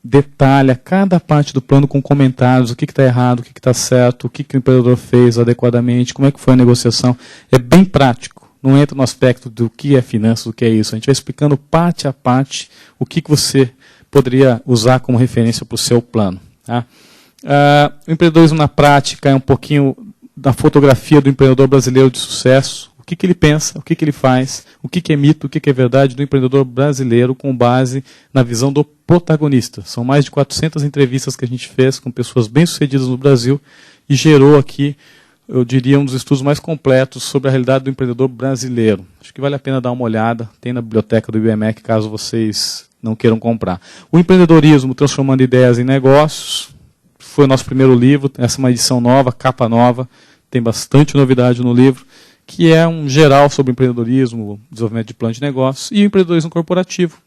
detalha cada parte do plano com comentários, o que está errado, o que está certo, o que o empreendedor fez adequadamente, como é que foi a negociação. É bem prático, não entra no aspecto do que é finanças, do que é isso. A gente vai explicando parte a parte o que você poderia usar como referência para o seu plano. Tá? O empreendedorismo na prática é um pouquinho da fotografia do empreendedor brasileiro de sucesso, o que ele pensa, o que ele faz, o que é mito, o que é verdade do empreendedor brasileiro com base na visão do protagonista. São mais de 400 entrevistas que a gente fez com pessoas bem-sucedidas no Brasil e gerou aqui, eu diria, um dos estudos mais completos sobre a realidade do empreendedor brasileiro. Acho que vale a pena dar uma olhada, tem na biblioteca do IBMEC, caso vocês não queiram comprar. O empreendedorismo transformando ideias em negócios, foi o nosso primeiro livro, essa é uma edição nova, capa nova, tem bastante novidade no livro, que é um geral sobre empreendedorismo, desenvolvimento de plano de negócios, e o empreendedorismo corporativo,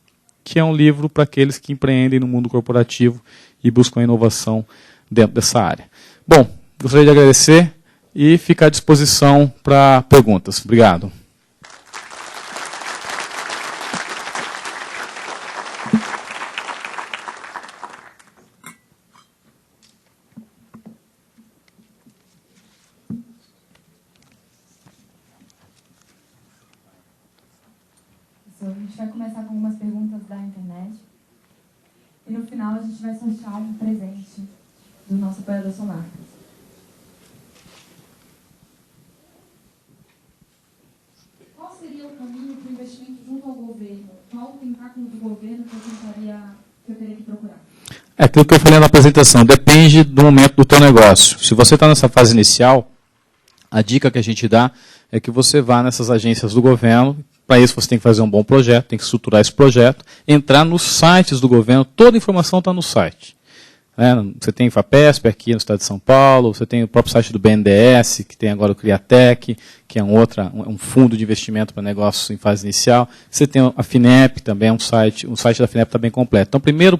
que é um livro para aqueles que empreendem no mundo corporativo e buscam inovação dentro dessa área. Bom, gostaria de agradecer e ficar à disposição para perguntas. Obrigado. A gente vai começar com algumas perguntas da internet. E no final a gente vai sortear um presente do nosso apoiador solar. Qual seria o caminho para o investimento junto ao governo? Qual o tentáculo do governo que eu teria que procurar? É aquilo que eu falei na apresentação, depende do momento do teu negócio. Se você está nessa fase inicial, a dica que a gente dá é que você vá nessas agências do governo. Para isso você tem que fazer um bom projeto, tem que estruturar esse projeto, entrar nos sites do governo, toda a informação está no site. Você tem FAPESP aqui no estado de São Paulo, você tem o próprio site do BNDES, que tem agora o Criatec, que é um fundo de investimento para negócios em fase inicial. Você tem a FINEP também, o site da FINEP está bem completo. Então, o primeiro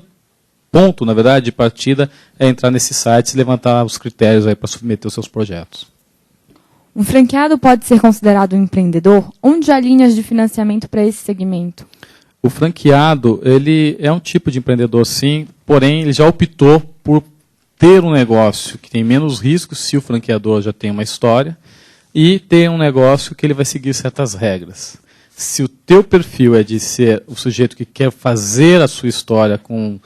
ponto, na verdade, de partida é entrar nesses sites e levantar os critérios aí para submeter os seus projetos. Um franqueado pode ser considerado um empreendedor? Onde há linhas de financiamento para esse segmento? O franqueado, ele é um tipo de empreendedor, sim, porém ele já optou por ter um negócio que tem menos riscos, se o franqueador já tem uma história, e ter um negócio que ele vai seguir certas regras. Se o teu perfil é de ser o sujeito que quer fazer a sua história com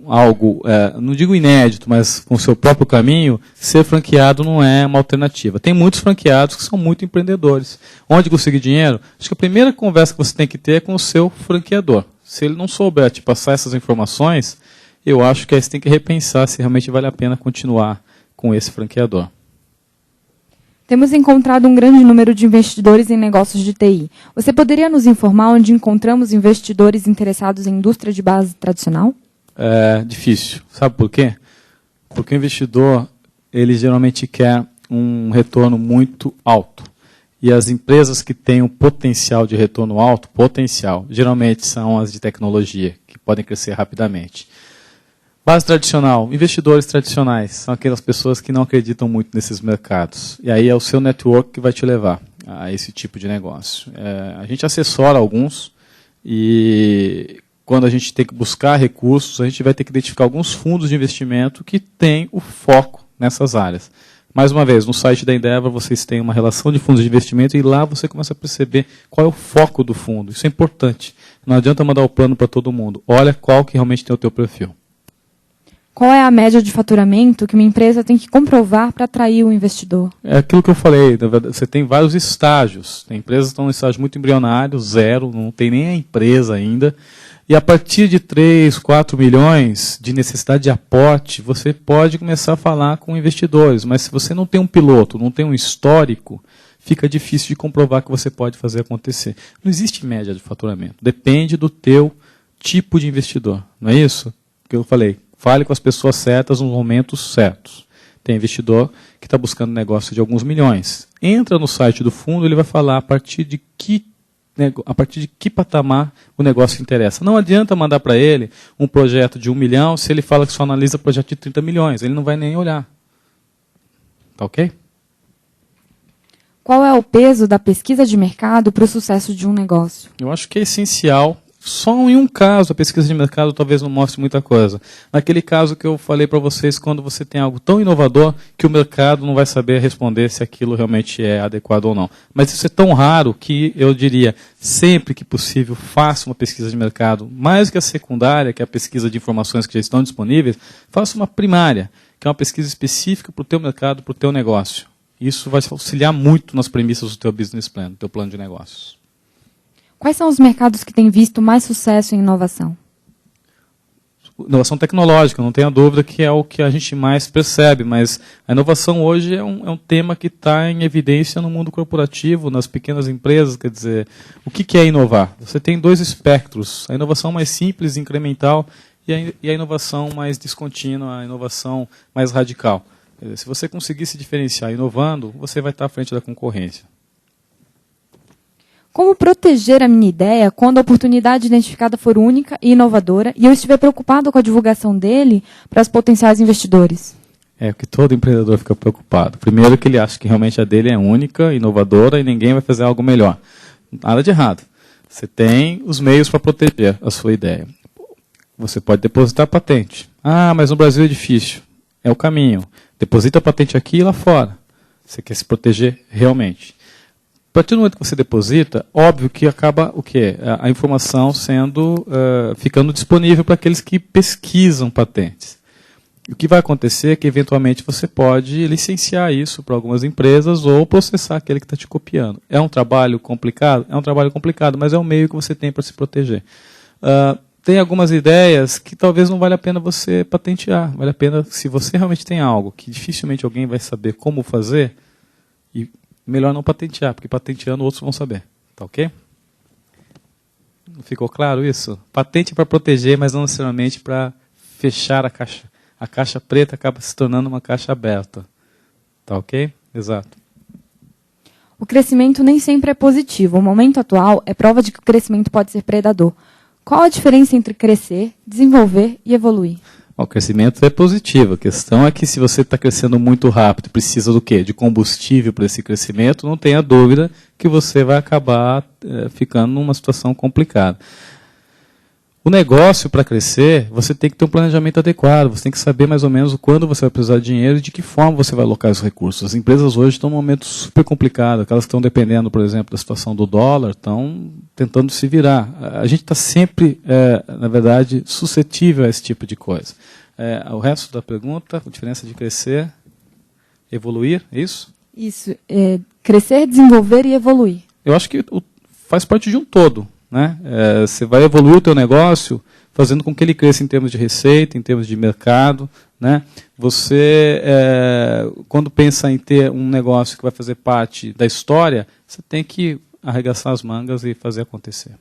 algo, não digo inédito, mas com o seu próprio caminho, ser franqueado não é uma alternativa. Tem muitos franqueados que são muito empreendedores. Onde conseguir dinheiro? Acho que a primeira conversa que você tem que ter é com o seu franqueador. Se ele não souber te passar essas informações, eu acho que aí você tem que repensar se realmente vale a pena continuar com esse franqueador. Temos encontrado um grande número de investidores em negócios de TI. Você poderia nos informar onde encontramos investidores interessados em indústria de base tradicional? É difícil. Sabe por quê? Porque o investidor, ele geralmente quer um retorno muito alto. E as empresas que têm um potencial de retorno alto, geralmente são as de tecnologia, que podem crescer rapidamente. Base tradicional, investidores tradicionais, são aquelas pessoas que não acreditam muito nesses mercados. E aí é o seu network que vai te levar a esse tipo de negócio. A gente assessora alguns e quando a gente tem que buscar recursos, a gente vai ter que identificar alguns fundos de investimento que têm o foco nessas áreas. Mais uma vez, no site da Endeavor vocês têm uma relação de fundos de investimento e lá você começa a perceber qual é o foco do fundo. Isso é importante. Não adianta mandar o plano para todo mundo. Olha qual que realmente tem o teu perfil. Qual é a média de faturamento que uma empresa tem que comprovar para atrair o investidor? É aquilo que eu falei, na verdade, você tem vários estágios. Tem empresas que estão em estágio muito embrionário, 0, não tem nem a empresa ainda. E a partir de 3, 4 milhões de necessidade de aporte, você pode começar a falar com investidores. Mas se você não tem um piloto, não tem um histórico, fica difícil de comprovar que você pode fazer acontecer. Não existe média de faturamento. Depende do teu tipo de investidor. Não é isso que eu falei? Fale com as pessoas certas nos momentos certos. Tem investidor que está buscando negócio de alguns milhões. Entra no site do fundo, ele vai falar a partir de que patamar o negócio interessa. Não adianta mandar para ele um projeto de 1 milhão se ele fala que só analisa projeto de 30 milhões. Ele não vai nem olhar. Tá ok? Qual é o peso da pesquisa de mercado para o sucesso de um negócio? Eu acho que é essencial. Só em um caso a pesquisa de mercado talvez não mostre muita coisa. Naquele caso que eu falei para vocês, quando você tem algo tão inovador que o mercado não vai saber responder se aquilo realmente é adequado ou não. Mas isso é tão raro que eu diria, sempre que possível, faça uma pesquisa de mercado. Mais que a secundária, que é a pesquisa de informações que já estão disponíveis, faça uma primária, que é uma pesquisa específica para o teu mercado, para o teu negócio. Isso vai auxiliar muito nas premissas do teu business plan, do teu plano de negócios. Quais são os mercados que têm visto mais sucesso em inovação? Inovação tecnológica, não tenha dúvida que é o que a gente mais percebe, mas a inovação hoje é um tema que está em evidência no mundo corporativo, nas pequenas empresas. Quer dizer, o que é inovar? Você tem 2 espectros, a inovação mais simples, incremental, e a inovação mais descontínua, a inovação mais radical. Quer dizer, se você conseguir se diferenciar inovando, você vai estar à frente da concorrência. Como proteger a minha ideia quando a oportunidade identificada for única e inovadora e eu estiver preocupado com a divulgação dele para os potenciais investidores? É que todo empreendedor fica preocupado. Primeiro que ele acha que realmente a dele é única, inovadora e ninguém vai fazer algo melhor. Nada de errado. Você tem os meios para proteger a sua ideia. Você pode depositar patente. Ah, mas no Brasil é difícil. É o caminho. Deposita a patente aqui e lá fora. Você quer se proteger realmente. partir do momento que você deposita, óbvio que acaba o quê? A informação ficando disponível para aqueles que pesquisam patentes. O que vai acontecer é que, eventualmente, você pode licenciar isso para algumas empresas ou processar aquele que está te copiando. É um trabalho complicado? É um trabalho complicado, mas é um meio que você tem para se proteger. Tem algumas ideias que talvez não vale a pena você patentear. Vale a pena, se você realmente tem algo que dificilmente alguém vai saber como fazer, e melhor não patentear, porque patenteando outros vão saber. Tá ok? Não ficou claro isso? Patente para proteger, mas não necessariamente para fechar a caixa. A caixa preta acaba se tornando uma caixa aberta. Tá ok? Exato. O crescimento nem sempre é positivo. O momento atual é prova de que o crescimento pode ser predador. Qual a diferença entre crescer, desenvolver e evoluir? O crescimento é positivo. A questão é que se você está crescendo muito rápido, precisa do quê? De combustível para esse crescimento, não tenha dúvida que você vai acabar ficando numa situação complicada. O negócio, para crescer, você tem que ter um planejamento adequado, você tem que saber mais ou menos quando você vai precisar de dinheiro e de que forma você vai alocar os recursos. As empresas hoje estão num momento super complicado, aquelas que estão dependendo, por exemplo, da situação do dólar, estão tentando se virar. A gente está sempre, na verdade, suscetível a esse tipo de coisa. O resto da pergunta, a diferença de crescer, evoluir, é isso? Isso, crescer, desenvolver e evoluir. Eu acho que faz parte de um todo. Né? Você vai evoluir o teu negócio fazendo com que ele cresça em termos de receita, em termos de mercado. Né? Você, quando pensa em ter um negócio que vai fazer parte da história, você tem que arregaçar as mangas e fazer acontecer.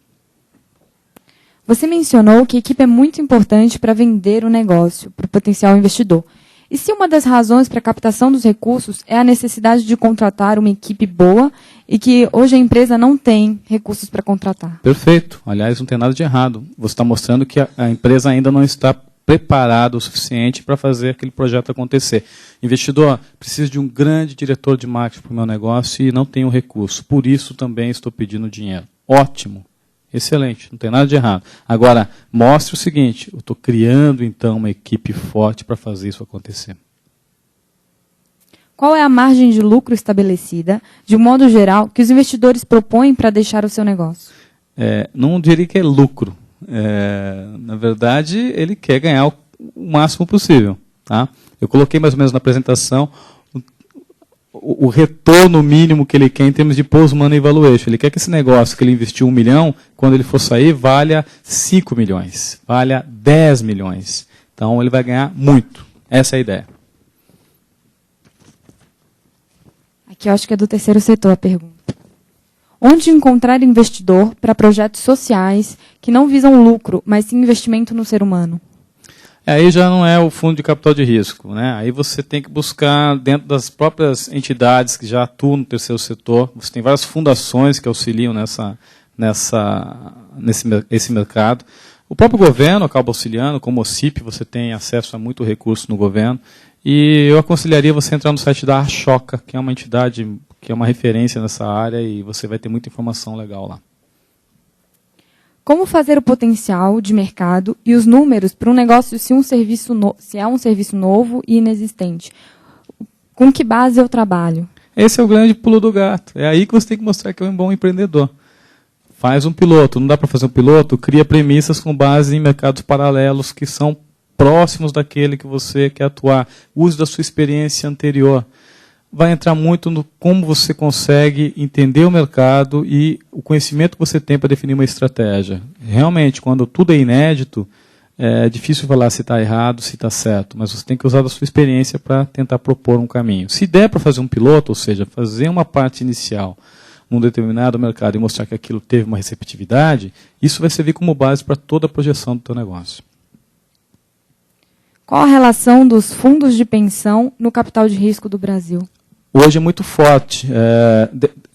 Você mencionou que a equipe é muito importante para vender o negócio para o potencial investidor. E se uma das razões para a captação dos recursos é a necessidade de contratar uma equipe boa e que hoje a empresa não tem recursos para contratar? Perfeito. Aliás, não tem nada de errado. Você está mostrando que a empresa ainda não está preparada o suficiente para fazer aquele projeto acontecer. Investidor, preciso de um grande diretor de marketing para o meu negócio e não tenho recurso. Por isso também estou pedindo dinheiro. Ótimo. Excelente, não tem nada de errado. Agora, mostre o seguinte, eu estou criando então uma equipe forte para fazer isso acontecer. Qual é a margem de lucro estabelecida, de um modo geral, que os investidores propõem para deixar o seu negócio? Não diria que é lucro. Na verdade, ele quer ganhar o máximo possível. Tá? Eu coloquei mais ou menos na apresentação o retorno mínimo que ele quer em termos de post-money valuation. Ele quer que esse negócio que ele investiu 1 milhão, quando ele for sair, valha 5 milhões, valha 10 milhões. Então, ele vai ganhar muito. Essa é a ideia. Aqui eu acho que é do terceiro setor a pergunta. Onde encontrar investidor para projetos sociais que não visam lucro, mas sim investimento no ser humano? Aí já não é o fundo de capital de risco. Né? Aí você tem que buscar dentro das próprias entidades que já atuam no terceiro setor. Você tem várias fundações que auxiliam nesse mercado. O próprio governo acaba auxiliando, como o OCIP, você tem acesso a muito recurso no governo. E eu aconselharia você entrar no site da Ashoka, que é uma entidade que é uma referência nessa área e você vai ter muita informação legal lá. Como fazer o potencial de mercado e os números para um negócio se é um serviço novo e inexistente? Com que base eu trabalho? Esse é o grande pulo do gato. É aí que você tem que mostrar que é um bom empreendedor. Faz um piloto. Não dá para fazer um piloto? Cria premissas com base em mercados paralelos que são próximos daquele que você quer atuar. Use da sua experiência anterior. Vai entrar muito no como você consegue entender o mercado e o conhecimento que você tem para definir uma estratégia. Realmente, quando tudo é inédito, é difícil falar se está errado, se está certo, mas você tem que usar da sua experiência para tentar propor um caminho. Se der para fazer um piloto, ou seja, fazer uma parte inicial num determinado mercado e mostrar que aquilo teve uma receptividade, isso vai servir como base para toda a projeção do teu negócio. Qual a relação dos fundos de pensão no capital de risco do Brasil? Hoje é muito forte,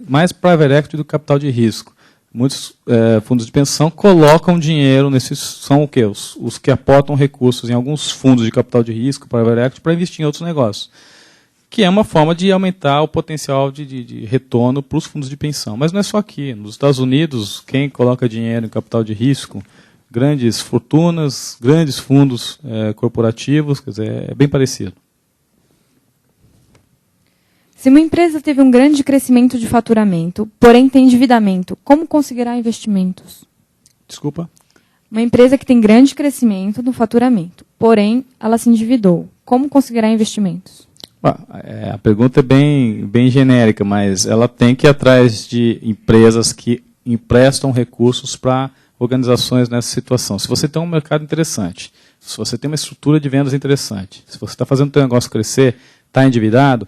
mais private equity do que capital de risco. Muitos fundos de pensão colocam dinheiro nesses, são o quê? Os que aportam recursos em alguns fundos de capital de risco, private equity, para investir em outros negócios. Que é uma forma de aumentar o potencial de retorno para os fundos de pensão. Mas não é só aqui. Nos Estados Unidos, quem coloca dinheiro em capital de risco, grandes fortunas, grandes fundos corporativos, quer dizer, é bem parecido. Se uma empresa teve um grande crescimento de faturamento, porém tem endividamento, como conseguirá investimentos? Desculpa? Uma empresa que tem grande crescimento no faturamento, porém ela se endividou, como conseguirá investimentos? A pergunta é bem genérica, mas ela tem que ir atrás de empresas que emprestam recursos para organizações nessa situação. Se você tem um mercado interessante, se você tem uma estrutura de vendas interessante, se você está fazendo o seu negócio crescer, está endividado,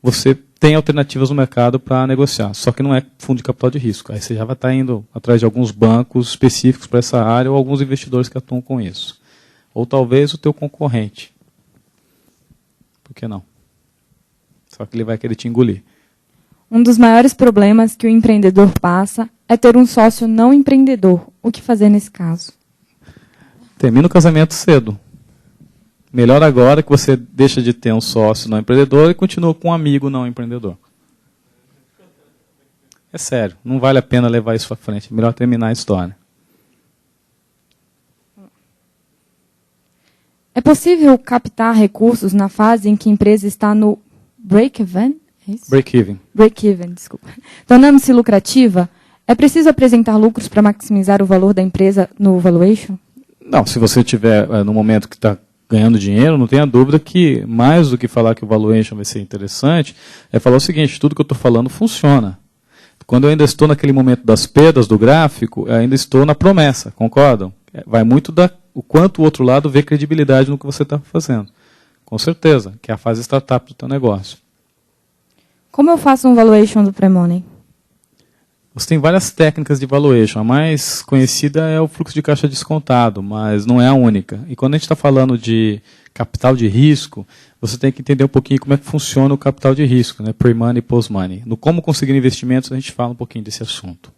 você tem alternativas no mercado para negociar, só que não é fundo de capital de risco. Aí você já vai estar indo atrás de alguns bancos específicos para essa área ou alguns investidores que atuam com isso. Ou talvez o teu concorrente. Por que não? Só que ele vai querer te engolir. Um dos maiores problemas que o empreendedor passa é ter um sócio não empreendedor. O que fazer nesse caso? Termina o casamento cedo. Melhor agora que você deixa de ter um sócio não empreendedor e continua com um amigo não empreendedor. É sério, não vale a pena levar isso à frente. É melhor terminar a história. É possível captar recursos na fase em que a empresa está no break-even? É isso? Break-even. Break-even, desculpa. Tornando-se lucrativa, é preciso apresentar lucros para maximizar o valor da empresa no valuation? Não, se você estiver no momento que está ganhando dinheiro, não tenha dúvida que mais do que falar que o valuation vai ser interessante, é falar o seguinte, tudo que eu estou falando funciona. Quando eu ainda estou naquele momento das perdas do gráfico, eu ainda estou na promessa, concordam? Vai muito o quanto o outro lado vê credibilidade no que você está fazendo. Com certeza, que é a fase startup do teu negócio. Como eu faço um valuation do Premoney? Você tem várias técnicas de valuation. A mais conhecida é o fluxo de caixa descontado, mas não é a única. E quando a gente está falando de capital de risco, você tem que entender um pouquinho como é que funciona o capital de risco, né? Pre-money e post-money. No como conseguir investimentos, a gente fala um pouquinho desse assunto.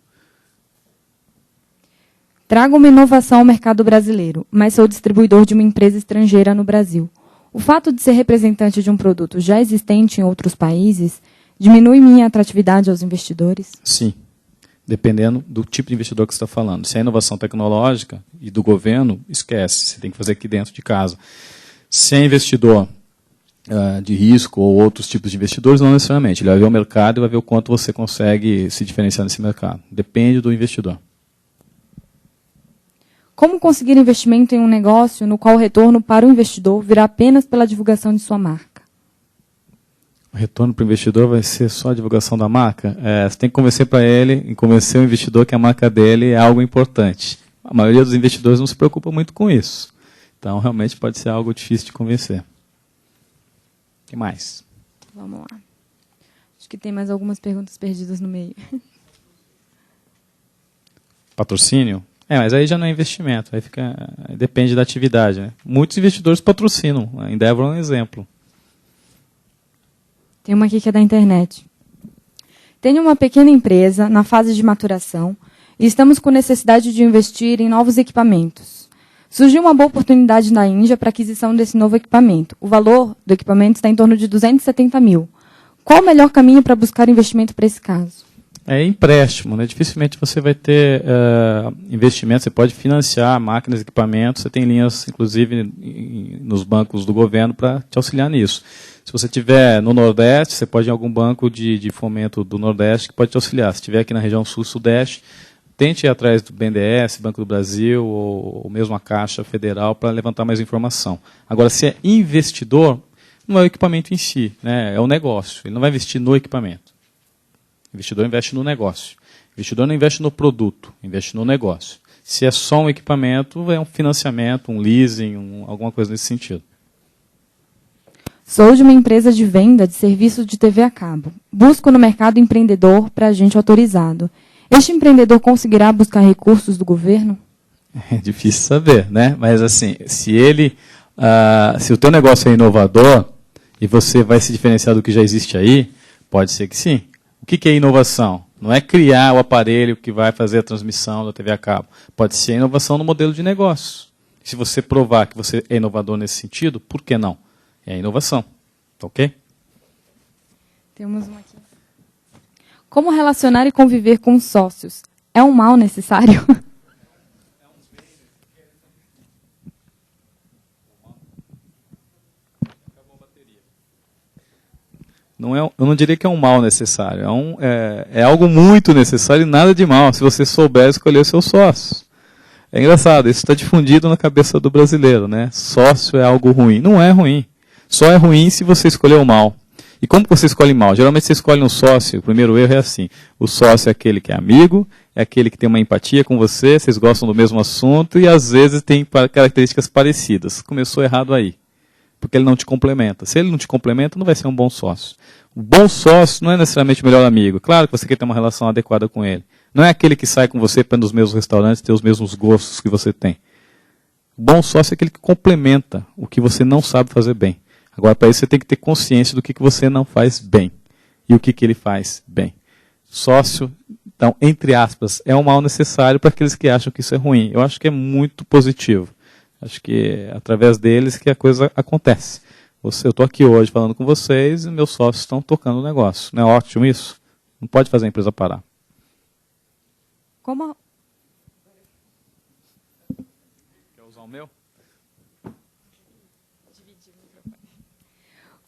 Trago uma inovação ao mercado brasileiro, mas sou distribuidor de uma empresa estrangeira no Brasil. O fato de ser representante de um produto já existente em outros países diminui minha atratividade aos investidores? Sim. Dependendo do tipo de investidor que você está falando. Se é inovação tecnológica e do governo, esquece. Você tem que fazer aqui dentro de casa. Se é investidor de risco ou outros tipos de investidores, não necessariamente. Ele vai ver o mercado e vai ver o quanto você consegue se diferenciar nesse mercado. Depende do investidor. Como conseguir investimento em um negócio no qual o retorno para o investidor virá apenas pela divulgação de sua marca? O retorno para o investidor vai ser só a divulgação da marca? Você tem que convencer para ele e convencer o investidor que a marca dele é algo importante. A maioria dos investidores não se preocupa muito com isso. Então, realmente pode ser algo difícil de convencer. O que mais? Vamos lá. Acho que tem mais algumas perguntas perdidas no meio. Patrocínio? Mas aí já não é investimento. Aí depende da atividade. Né? Muitos investidores patrocinam. A Endeavor é um exemplo. Tem uma aqui que é da internet. Tenho uma pequena empresa na fase de maturação e estamos com necessidade de investir em novos equipamentos. Surgiu uma boa oportunidade na Índia para aquisição desse novo equipamento. O valor do equipamento está em torno de 270 mil. Qual o melhor caminho para buscar investimento para esse caso? É empréstimo, né? Dificilmente você vai ter investimento, você pode financiar máquinas e equipamentos, você tem linhas, inclusive, nos bancos do governo para te auxiliar nisso. Se você estiver no Nordeste, você pode ir em algum banco de fomento do Nordeste que pode te auxiliar. Se estiver aqui na região Sul-Sudeste, tente ir atrás do BNDES, Banco do Brasil, ou mesmo a Caixa Federal para levantar mais informação. Agora, se é investidor, não é o equipamento em si, né? É o negócio. Ele não vai investir no equipamento. O investidor investe no negócio. O investidor não investe no produto, investe no negócio. Se é só um equipamento, é um financiamento, um leasing, alguma coisa nesse sentido. Sou de uma empresa de venda de serviços de TV a cabo. Busco no mercado empreendedor para agente autorizado. Este empreendedor conseguirá buscar recursos do governo? É difícil saber, né? Mas assim, se o teu negócio é inovador e você vai se diferenciar do que já existe aí, pode ser que sim. O que é inovação? Não é criar o aparelho que vai fazer a transmissão da TV a cabo. Pode ser inovação no modelo de negócio. Se você provar que você é inovador nesse sentido, por que não? É a inovação. Tá ok? Temos uma aqui. Como relacionar e conviver com sócios? É um mal necessário? eu não diria que é um mal necessário, é algo muito necessário e nada de mal, se você souber escolher seus sócios. É engraçado, isso está difundido na cabeça do brasileiro, né? Sócio é algo ruim. Não é ruim. Só é ruim se você escolheu mal. E como você escolhe mal? Geralmente você escolhe um sócio, o primeiro erro é assim, o sócio é aquele que é amigo, é aquele que tem uma empatia com você, vocês gostam do mesmo assunto e às vezes tem características parecidas. Começou errado aí, porque ele não te complementa. Se ele não te complementa, não vai ser um bom sócio. O bom sócio não é necessariamente o melhor amigo. Claro que você quer ter uma relação adequada com ele. Não é aquele que sai com você para nos mesmos restaurantes ter os mesmos gostos que você tem. O bom sócio é aquele que complementa o que você não sabe fazer bem. Agora, para isso, você tem que ter consciência do que você não faz bem e o que ele faz bem. Sócio, então, entre aspas, é um mal necessário para aqueles que acham que isso é ruim. Eu acho que é muito positivo. Acho que é através deles que a coisa acontece. Eu estou aqui hoje falando com vocês e meus sócios estão tocando o negócio. Não é ótimo isso? Não pode fazer a empresa parar. Como... Quer usar o meu?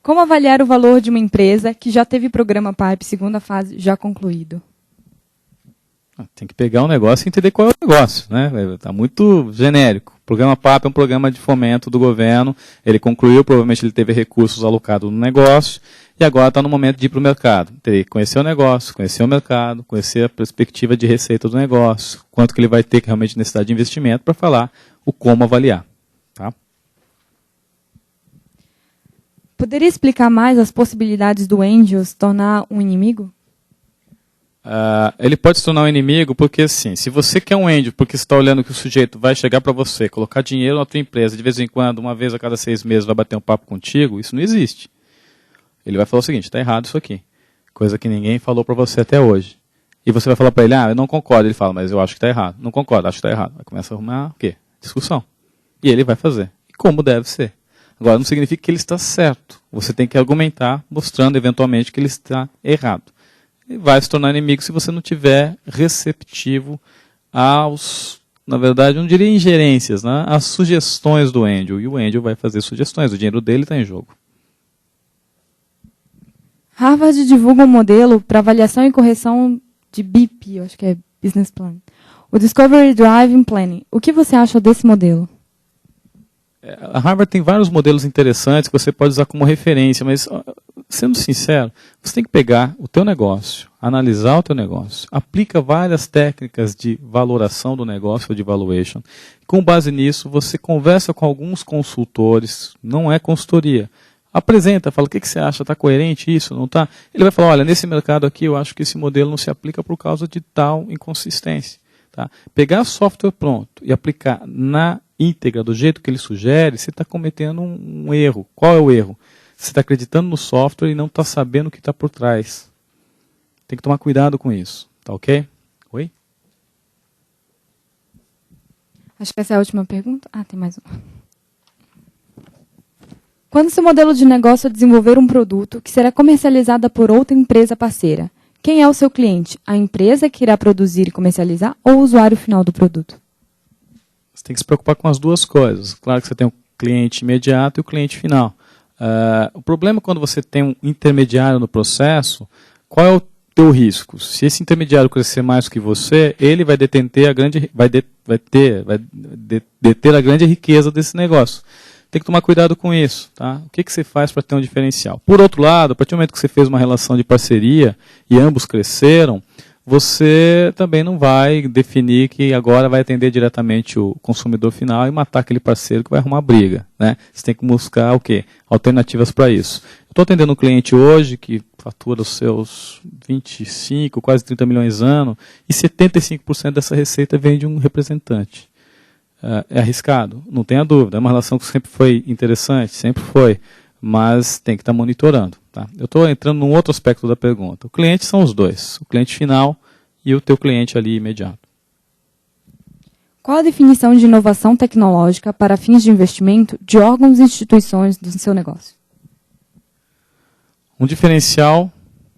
Como avaliar o valor de uma empresa que já teve programa PAIP segunda fase já concluído? Tem que pegar o negócio e entender qual é o negócio, né? Está muito genérico. O programa PAP é um programa de fomento do governo, ele concluiu, provavelmente ele teve recursos alocados no negócio, e agora está no momento de ir para o mercado. Tem que conhecer o negócio, conhecer o mercado, conhecer a perspectiva de receita do negócio, quanto que ele vai ter realmente necessidade de investimento para falar o como avaliar. Tá? Poderia explicar mais as possibilidades do Angel se tornar um inimigo? Ele pode se tornar um inimigo porque, assim, se você quer um angel, porque você está olhando que o sujeito vai chegar para você, colocar dinheiro na tua empresa, de vez em quando, uma vez a cada 6 meses, vai bater um papo contigo, isso não existe. Ele vai falar o seguinte, está errado isso aqui. Coisa que ninguém falou para você até hoje. E você vai falar para ele, eu não concordo. Ele fala, mas eu acho que está errado. Não concordo, acho que está errado. Vai começar a arrumar o quê? Discussão. E ele vai fazer. E como deve ser. Agora, não significa que ele está certo. Você tem que argumentar, mostrando eventualmente que ele está errado. E vai se tornar inimigo se você não tiver receptivo aos, na verdade, não diria ingerências, né? Às sugestões do Angel. E o Angel vai fazer sugestões, o dinheiro dele está em jogo. Harvard divulga um modelo para avaliação e correção de BIP, eu acho que é Business Plan. O Discovery Drive Planning. O que você acha desse modelo? A Harvard tem vários modelos interessantes que você pode usar como referência, mas, sendo sincero, você tem que pegar o teu negócio, analisar o teu negócio, aplica várias técnicas de valoração do negócio ou de valuation. Com base nisso, você conversa com alguns consultores, não é consultoria. Apresenta, fala, o que você acha, está coerente isso, não está? Ele vai falar, olha, nesse mercado aqui eu acho que esse modelo não se aplica por causa de tal inconsistência. Tá? Pegar software pronto e aplicar na íntegra, do jeito que ele sugere, você está cometendo um erro. Qual é o erro? Você está acreditando no software e não está sabendo o que está por trás. Tem que tomar cuidado com isso. Tá ok? Oi? Acho que essa é a última pergunta. Tem mais uma. Quando seu modelo de negócio é desenvolver um produto que será comercializado por outra empresa parceira, quem é o seu cliente? A empresa que irá produzir e comercializar ou o usuário final do produto? Você tem que se preocupar com as duas coisas. Claro que você tem o cliente imediato e o cliente final. O problema é quando você tem um intermediário no processo, qual é o teu risco? Se esse intermediário crescer mais que você, ele vai deter a grande riqueza desse negócio. Tem que tomar cuidado com isso. Tá? O que você faz para ter um diferencial? Por outro lado, a partir do momento que você fez uma relação de parceria e ambos cresceram, você também não vai definir que agora vai atender diretamente o consumidor final e matar aquele parceiro que vai arrumar briga. Né? Você tem que buscar o quê? Alternativas para isso. Estou atendendo um cliente hoje que fatura os seus 25, quase 30 milhões ano e 75% dessa receita vem de um representante. É arriscado? Não tenha dúvida. É uma relação que sempre foi interessante, sempre foi, mas tem que estar monitorando. Tá? Eu estou entrando num outro aspecto da pergunta. O cliente são os dois, o cliente final e o teu cliente ali imediato. Qual a definição de inovação tecnológica para fins de investimento de órgãos e instituições do seu negócio? Um diferencial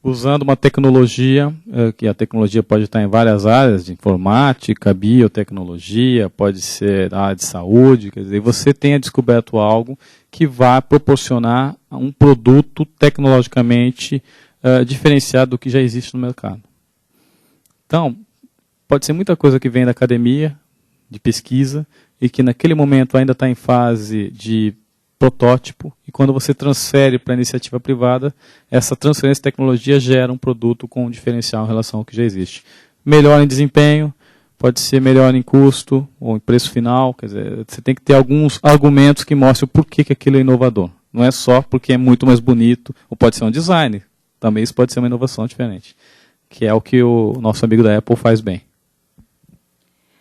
usando uma tecnologia, que a tecnologia pode estar em várias áreas, de informática, biotecnologia, pode ser a área de saúde, quer dizer, você tenha descoberto algo que vai proporcionar um produto tecnologicamente diferenciado do que já existe no mercado. Então, pode ser muita coisa que vem da academia, de pesquisa, e que naquele momento ainda está em fase de protótipo, e quando você transfere para a iniciativa privada, essa transferência de tecnologia gera um produto com um diferencial em relação ao que já existe. Melhor em desempenho, pode ser melhor em custo ou em preço final, quer dizer, você tem que ter alguns argumentos que mostrem o porquê que aquilo é inovador. Não é só porque é muito mais bonito, ou pode ser um design, também isso pode ser uma inovação diferente, que é o que o nosso amigo da Apple faz bem.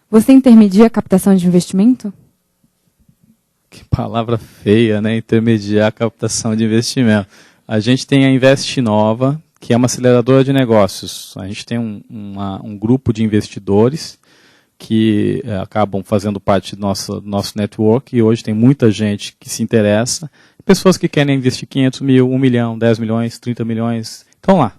Você intermedia a captação de investimento? Que palavra feia, né? Intermediar a captação de investimento. A gente tem a Investinova, que é uma aceleradora de negócios. A gente tem um grupo de investidores que acabam fazendo parte do nosso network, e hoje tem muita gente que se interessa. Pessoas que querem investir 500 mil, 1 milhão, 10 milhões, 30 milhões, estão lá.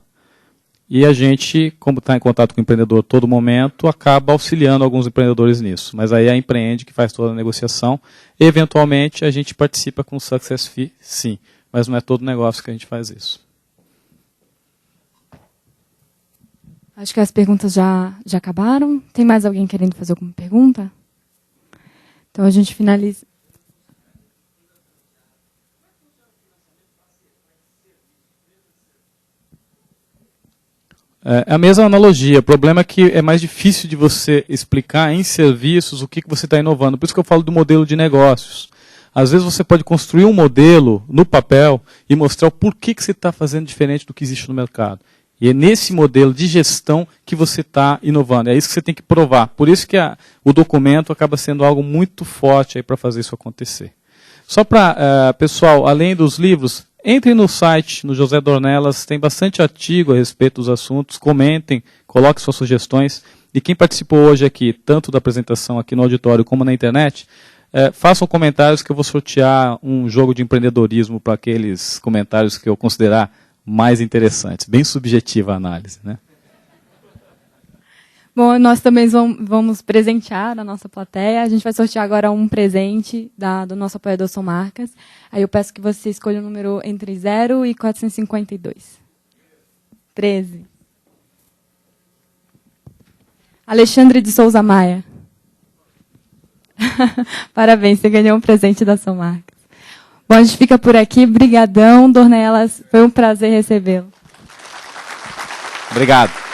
E a gente, como está em contato com o empreendedor a todo momento, acaba auxiliando alguns empreendedores nisso. Mas aí a Empreende que faz toda a negociação. Eventualmente, a gente participa com o Success Fee, sim. Mas não é todo negócio que a gente faz isso. Acho que as perguntas já acabaram. Tem mais alguém querendo fazer alguma pergunta? Então a gente finaliza. É a mesma analogia. O problema é que é mais difícil de você explicar em serviços o que você está inovando. Por isso que eu falo do modelo de negócios. Às vezes você pode construir um modelo no papel e mostrar o porquê que você está fazendo diferente do que existe no mercado. E é nesse modelo de gestão que você está inovando. É isso que você tem que provar. Por isso que o documento acaba sendo algo muito forte para fazer isso acontecer. Só para, pessoal, além dos livros, entrem no site, no José Dornelas, tem bastante artigo a respeito dos assuntos, comentem, coloquem suas sugestões. E quem participou hoje aqui, tanto da apresentação aqui no auditório como na internet, façam comentários que eu vou sortear um jogo de empreendedorismo para aqueles comentários que eu considerar mais interessantes. Bem subjetiva a análise, né? Bom, nós também vamos presentear a nossa plateia. A gente vai sortear agora um presente do nosso apoiador São Marcas. Aí eu peço que você escolha o número entre 0 e 452. 13. Alexandre de Souza Maia. Parabéns, você ganhou um presente da São Marcas. Bom, a gente fica por aqui. Brigadão, Dornelas. Foi um prazer recebê-lo. Obrigado.